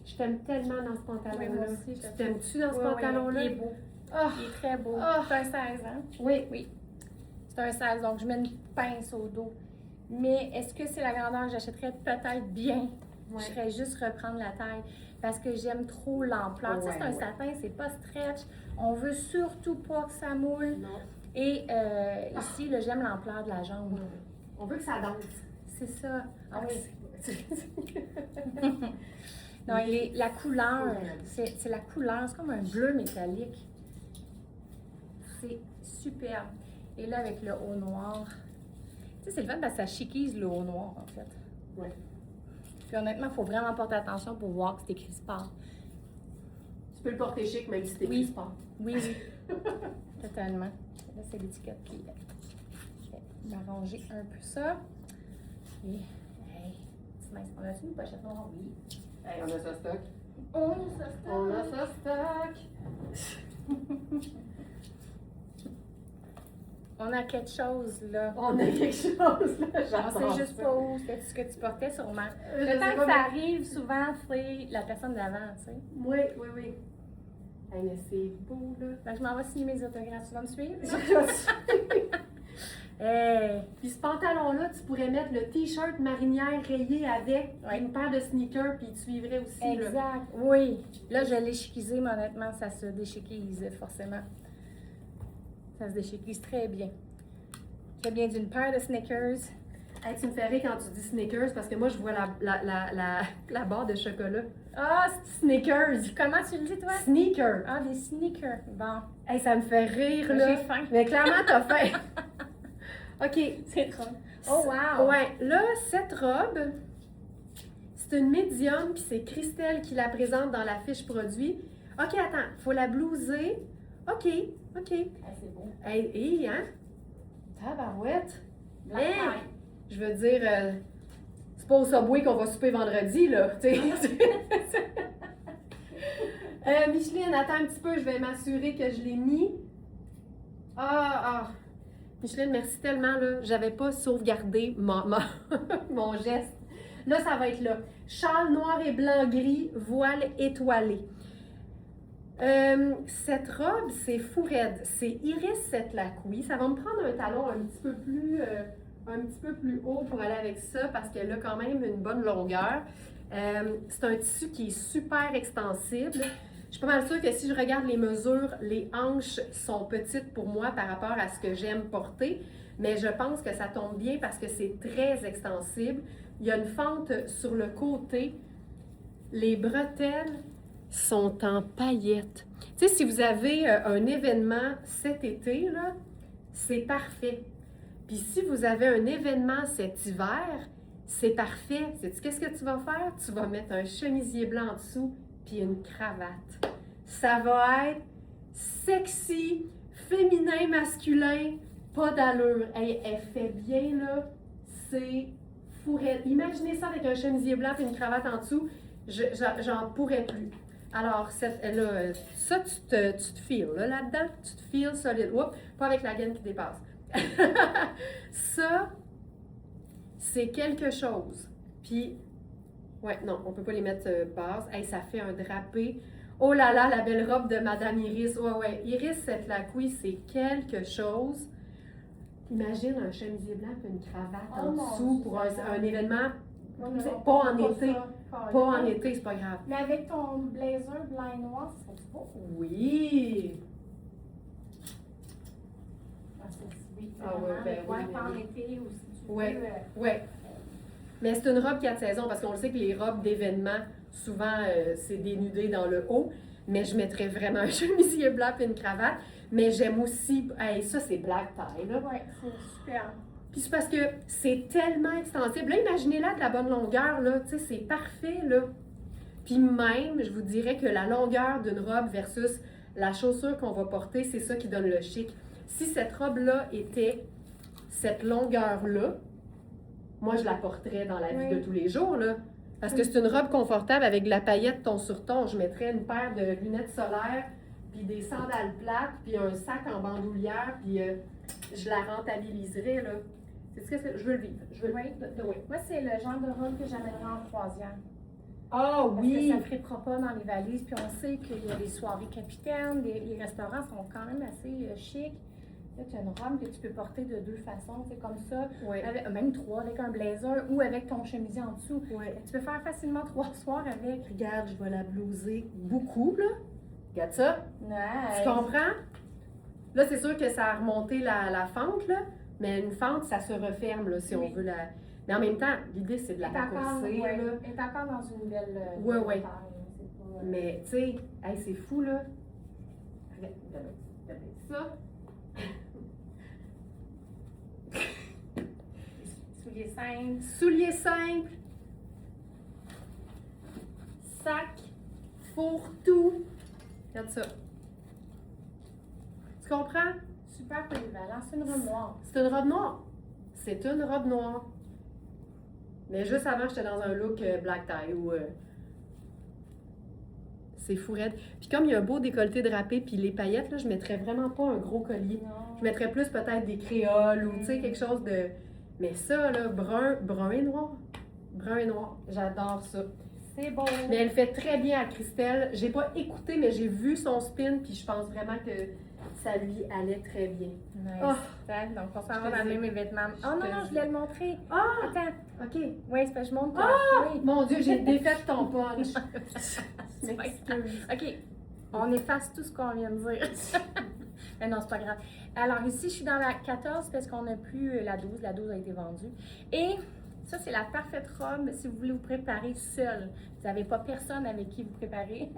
Je t'aime tellement dans ce pantalon-là. Oui, moi aussi, Tu t'aimes-tu dans ce pantalon-là? Il est beau. Oh, Il est très beau. Oh. C'est un 16, hein? oui. C'est un 16, donc je mets une pince au dos. Mais est-ce que c'est la grandeur que j'achèterais peut-être bien? Ouais. Je ferais juste reprendre la taille parce que j'aime trop l'ampleur. Tu sais, c'est un satin, c'est pas stretch. On veut surtout pas que ça moule. Non. Et ici, là, j'aime l'ampleur de la jambe. On veut que ça danse. C'est ça. Ah oui. oui. Non, la couleur, c'est la couleur, c'est comme un bleu métallique. C'est superbe. Et là, avec le haut noir, tu sais, c'est le fun parce que ça chiquise le haut noir, en fait. Oui. Puis honnêtement, il faut vraiment porter attention pour voir que c'est écrit sport. Tu peux le porter chic, même si c'est Oui. sport. Oui. Totalement. Là, c'est l'étiquette qui je vais m'arranger un peu ça. Et, hey, on a-tu une pochette noire? Oui. Hey, on a ça stock. On a ça stock. On a ça stock. On a quelque chose, là. On a quelque chose, là. On sait juste pas où. C'est ce que tu portais, sûrement. Je Le sais temps pas, que ça arrive, souvent, c'est la personne d'avant, tu sais. Oui. Hey, mais c'est beau, là. Fait que je m'en vais signer mes autographes. Tu vas me suivre? Puis ce pantalon-là, tu pourrais mettre le t-shirt marinière rayé avec une paire de sneakers, puis tu suivrais aussi. Exact. Là. Oui. Là, je l'ai chiquisé, mais honnêtement, ça se déchiquise forcément. Ça se déchiquise très bien. Très bien d'une paire de sneakers. Hey, tu me fais rire quand tu dis sneakers, parce que moi, je vois la barre de chocolat. Ah, Sneakers! comment tu le dis, toi? Sneakers! Ah, des sneakers. Bon. Hey, ça me fait rire, là. J'ai faim. Mais clairement, t'as faim. OK. C'est trop. Oh, wow! Ouais, là, cette robe, c'est une médium, puis c'est Christelle qui la présente dans la fiche produit. OK, attends, faut la blouser. OK. Ah, c'est beau. Hey, hein? Tabarouette. Black Hey, tie. je veux dire, c'est pas au Subway qu'on va souper vendredi, là. Micheline, attends un petit peu, je vais m'assurer que je l'ai mis. Micheline, merci tellement, là. J'avais pas sauvegardé mon geste. Là, ça va être là. Châle noir et blanc gris, voile étoilé. Cette robe, c'est fou raide. C'est Iris Setlakoui. Ça va me prendre un talon un petit peu plus haut pour aller avec ça parce qu'elle a quand même une bonne longueur. C'est un tissu qui est super extensible. Je suis pas mal sûre que si je regarde les mesures, les hanches sont petites pour moi par rapport à ce que j'aime porter, mais je pense que ça tombe bien parce que c'est très extensible. Il y a une fente sur le côté. Les bretelles sont en paillettes. Tu sais, si vous avez un événement cet été, là, c'est parfait. Puis si vous avez un événement cet hiver, c'est parfait. Sais-tu qu'est-ce que tu vas faire? Tu vas mettre un chemisier blanc en dessous puis une cravate. Ça va être sexy, féminin, masculin, pas d'allure. Elle fait bien, là. C'est fourrette. Imaginez ça avec un chemisier blanc et une cravate en dessous. J'en pourrais plus. Alors, ça, tu te files là-dedans. Tu te files solide. Oups, pas avec la gaine qui dépasse. Ça, c'est quelque chose. Puis, ouais, non, on peut pas les mettre basse. Hey, ça fait un drapé. Oh là là, la belle robe de Madame Iris. Ouais, Iris Setlakoui, c'est quelque chose. Imagine un chemisier blanc et une cravate en dessous pour un événement. Pas en été. Pas en été, c'est pas grave. Mais avec ton blazer blanc et noir, ça serait beau. Oui! Oui, Ah ouais, ben oui, pas en oui. été ou si tu Ouais, veux. ouais. Mais c'est une robe 4 saisons parce qu'on le sait que les robes d'événements, souvent, c'est dénudé dans le haut. Mais je mettrais vraiment un chemisier blanc et une cravate. Mais j'aime aussi. Hey, ça, c'est black tie, là. Ouais, c'est super. Puis c'est parce que c'est tellement extensible. Là, imaginez-la de la bonne longueur, là. Tu sais, c'est parfait, là. Puis même, je vous dirais que la longueur d'une robe versus la chaussure qu'on va porter, c'est ça qui donne le chic. Si cette robe-là était cette longueur-là, moi, je la porterais dans la vie de tous les jours, là. Parce que c'est une robe confortable avec de la paillette ton sur ton. Je mettrais une paire de lunettes solaires, puis des sandales plates, puis un sac en bandoulière, puis je la rentabiliserais, là. C'est ce que c'est? Je veux le vivre. Je veux le vivre. Oui. Moi, c'est le genre de robe que j'amènerais en croisière. Ah oui! Parce que ça ne frippera pas dans les valises. Puis on sait qu'il y a des soirées capitaines, les restaurants sont quand même assez chics. Là, tu as une robe que tu peux porter de deux façons, c'est comme ça. Ouais. Même trois, avec un blazer ou avec ton chemisier en dessous. Ouais. Tu peux faire facilement 3 soirs avec. Regarde, je vais la blouser beaucoup, là. Regarde ça. Nice. Tu comprends? Là, c'est sûr que ça a remonté la fente, là. Mais une fente, ça se referme, là, si on veut la... Mais en même temps, l'idée, c'est de la raccourcir, là. Elle est encore dans une belle Ouais. taille. Pas, Mais, tu sais, hey, c'est fou, là. Regarde ça. Souliers simples. Souliers simples. Sac. Fourre-tout. Regarde ça. Tu comprends? Super polyvalent. C'est une robe noire. C'est une robe noire. C'est une robe noire. Mais juste avant, j'étais dans un look black tie ou... c'est fou raide. Puis comme il y a un beau décolleté drapé, puis les paillettes, là, je mettrais vraiment pas un gros collier. Non. Je mettrais plus peut-être des créoles ou, tu sais, quelque chose de... Mais ça, là, brun et noir. Brun et noir. J'adore ça. C'est beau. Mais elle fait très bien à Christelle. J'ai pas écouté, mais j'ai vu son spin, puis je pense vraiment que ça lui allait très bien. Nice. Oh. Donc, on s'en va dans le même vêtement. Oh non, je voulais le montrer. Ah! Attends. OK. Oui, c'est parce que je montre. Oui. Mon Dieu, j'ai défait ton punch. C'est pas grave. OK. On efface tout ce qu'on vient de dire. Mais non, c'est pas grave. Alors ici, je suis dans la 14 parce qu'on n'a plus la 12. La 12 a été vendue. Et ça, c'est la parfaite robe si vous voulez vous préparer seul. Vous n'avez pas personne avec qui vous préparer.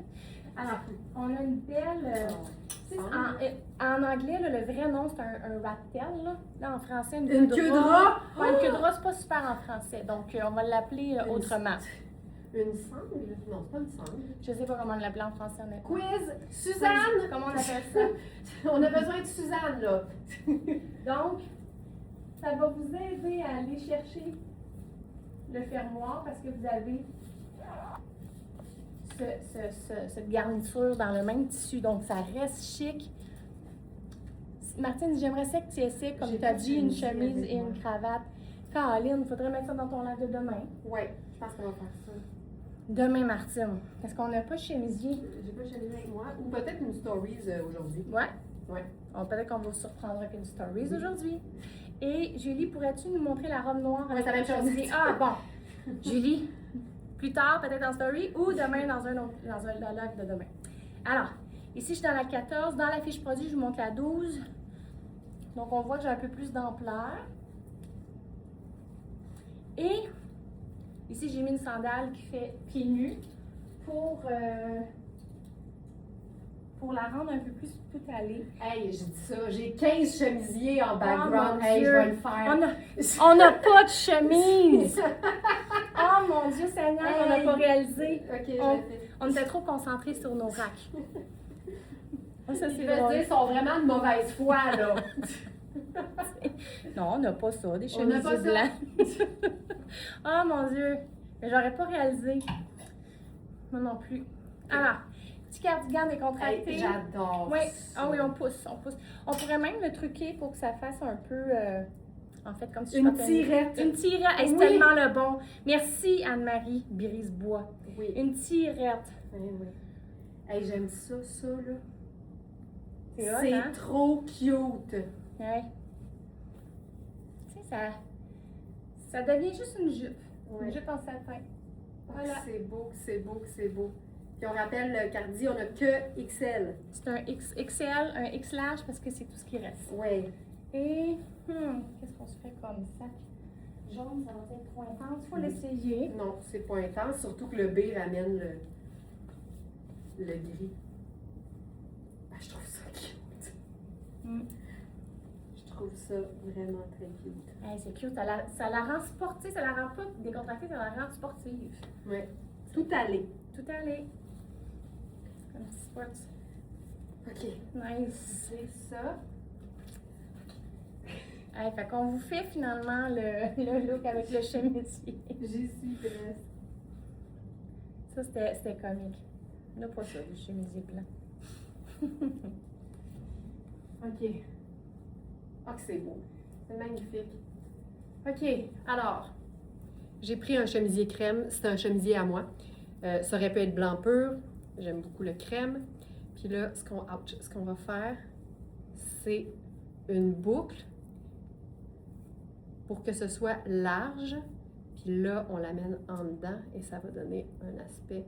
Alors, on a une belle... en anglais, là, le vrai nom, c'est un rat tail. Là, en français, une queue de rat. Ouais, une queue de rat, c'est pas super en français. Donc, on va l'appeler autrement. Une sangle? Non, c'est pas une sangle. Je sais pas comment l'appeler en français, honnêtement. Quiz! Suzanne! Comment on appelle ça? On a besoin de Suzanne, là. Donc, ça va vous aider à aller chercher le fermoir parce que vous avez cette garniture dans le même tissu. Donc, ça reste chic. Martine, j'aimerais ça que tu essaies, comme J'ai tu as pas dit, de une chemise chemise avec et moi. une cravate. Caroline, il faudrait mettre ça dans ton live de demain. Ouais, je pense qu'on va faire ça. Demain, Martine. Est-ce qu'on n'a pas de chemisier? J'ai pas de chemise avec moi. Ou peut-être une stories aujourd'hui. Ouais. Ouais. Peut-être qu'on vous surprendra avec une stories aujourd'hui. Et Julie, pourrais-tu nous montrer la robe noire Ouais, avec c'est la le même chose. chemisier? Ah, bon. Julie, plus tard, peut-être en story ou demain dans un live de demain. Alors, ici, je suis dans la 14. Dans la fiche produit, je vous montre la 12. Donc, on voit que j'ai un peu plus d'ampleur. Et ici, j'ai mis une sandale qui fait pieds nus pour la rendre un peu plus tout allée. Hey, je dis ça, j'ai 15 chemisiers en background. mon Hey, je Dieu. vais le faire. On n'a pas de chemise! Oh mon Dieu Seigneur, on n'a Hey. pas réalisé. Ok, je vais On, le faire. on était trop concentrés sur nos racks. Oh, ça, Ils c'est veulent drôle. dire, ils sont vraiment de mauvaise foi, là. Non, on n'a pas ça, des On n'a chemises pas ça. blancs. Oh mon Dieu, mais j'aurais pas réalisé. Moi non plus. Alors, petit cardigan décontracté. Hey, j'adore. Oui, ça. ah oui, on pousse. On pourrait même le truquer pour que ça fasse un peu, en fait, comme si Une je portais tirette. Une tirette, hey, c'est Oui. tellement le bon. Merci Anne-Marie Birisbois. Oui. Une tirette. Oui, oui. Hey, j'aime ça, là. C'est hot, C'est hein? trop cute. Ouais. Tu sais, ça devient juste une jupe. Ouais. Une jupe en satin. Voilà. C'est beau, c'est beau, c'est beau. Puis on rappelle, le Cardi, on a que XL. C'est un XL, un X large parce que c'est tout ce qui reste. Ouais. Et, qu'est-ce qu'on se fait comme sac? Jaune, ça va être trop intense. Faut l'essayer. Non, c'est pas intense, surtout que le B ramène le gris. Ah, je trouve ça cute. Mm. Je trouve ça vraiment très cute. Hey, c'est cute. Ça la rend sportive. Ça la rend pas décontractée, ça la rend sportive. Ouais. Tout allé. Tout allé. Comme petit sport. OK. Nice. C'est ça. Hey, fait qu'on vous fait finalement le look avec le chemisier. J'y suis presque. Ça, c'était comique. On n'a pas ça, le chemisier blanc. OK. Ah, que c'est beau. C'est magnifique. OK. Alors, j'ai pris un chemisier crème. C'est un chemisier à moi. Ça aurait pu être blanc pur. J'aime beaucoup le crème. Puis là, ce qu'on va faire, c'est une boucle pour que ce soit large. Puis là, on l'amène en dedans et ça va donner un aspect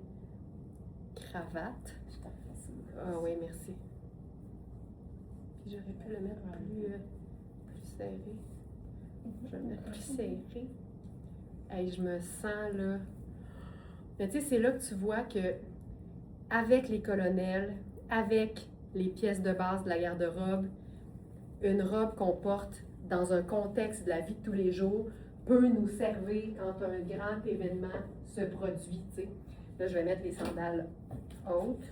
cravate. Ah oui, merci. Puis j'aurais pu le mettre plus serré. Je vais le mettre plus serré. Hey, je me sens là. Mais tu sais, c'est là que tu vois que avec les colonels, avec les pièces de base de la garde-robe, une robe qu'on porte dans un contexte de la vie de tous les jours peut nous servir quand un grand événement se produit, tu sais. Là, je vais mettre les sandales hautes.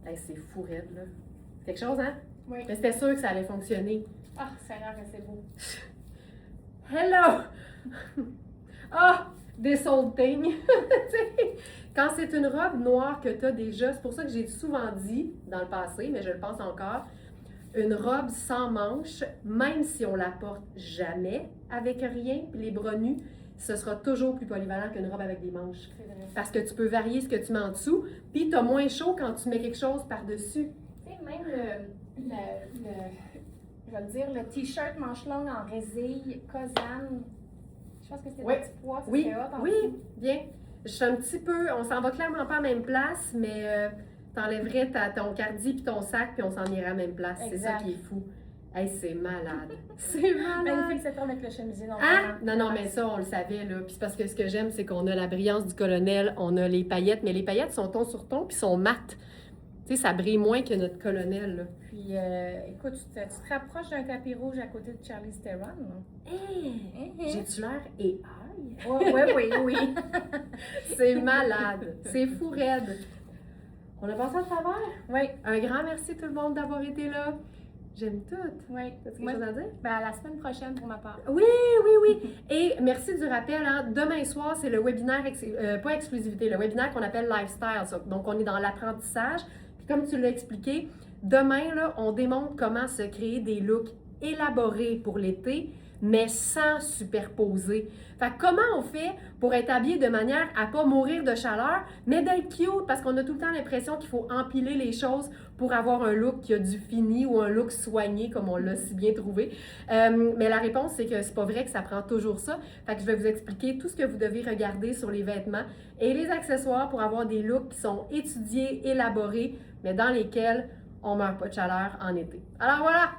Hey, c'est fou raide, là. Quelque chose, hein? Oui. Mais c'était sûr que ça allait fonctionner. Ah, Seigneur, que c'est beau. Hello! Ah! This old thing! Tu sais, quand c'est une robe noire que tu as déjà, c'est pour ça que j'ai souvent dit dans le passé, mais je le pense encore, une robe sans manches, même si on la porte jamais avec rien, puis les bras nus, ce sera toujours plus polyvalent qu'une robe avec des manches. C'est vrai. Parce que tu peux varier ce que tu mets en dessous, puis tu as moins chaud quand tu mets quelque chose par-dessus. Tu sais, même je vais le dire, le t-shirt manche longue en résille, Cosane. Je pense que c'était Oui. des petits pois, ça Oui, serait hot en oui, dessous. bien. Je suis un petit peu, on s'en va clairement pas à la même place, mais t'enlèverais ton cardi puis ton sac, puis on s'en irait à la même place. C'est ça Exact. qui est fou. Hey, c'est malade. C'est malade. Magnifique cette robe avec le chemisier. Donc, Hein? vraiment. Non, mais ça, on le savait, là. Puis c'est parce que ce que j'aime, c'est qu'on a la brillance du colonel, on a les paillettes, mais les paillettes sont ton sur ton, puis sont mates. Tu sais, ça brille moins que notre colonel, là. Puis, écoute, tu te rapproches d'un tapis rouge à côté de Charlize Theron. J'ai-tu l'air AI? Oui. C'est malade. C'est fou raide. On a passé à travers. Oui, Un grand merci tout le monde d'avoir été là. J'aime tout. oui. T'as quelque Moi, chose à dire? ben, à la semaine prochaine pour ma part. Oui. Et merci du rappel. Hein. Demain soir, c'est le webinaire, pas exclusivité, le webinaire qu'on appelle Lifestyle. Ça. Donc, on est dans l'apprentissage. Puis comme tu l'as expliqué, Demain, là, on démontre comment se créer des looks élaborés pour l'été, mais sans superposer. Fait que comment on fait pour être habillé de manière à pas mourir de chaleur, mais d'être cute, parce qu'on a tout le temps l'impression qu'il faut empiler les choses pour avoir un look qui a du fini ou un look soigné, comme on l'a si bien trouvé. Mais la réponse, c'est que c'est pas vrai que ça prend toujours ça. Fait que je vais vous expliquer tout ce que vous devez regarder sur les vêtements et les accessoires pour avoir des looks qui sont étudiés, élaborés, mais dans lesquels on meurt pas de chaleur en été. Alors voilà!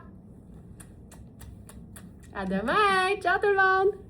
À demain! Ciao tout le monde!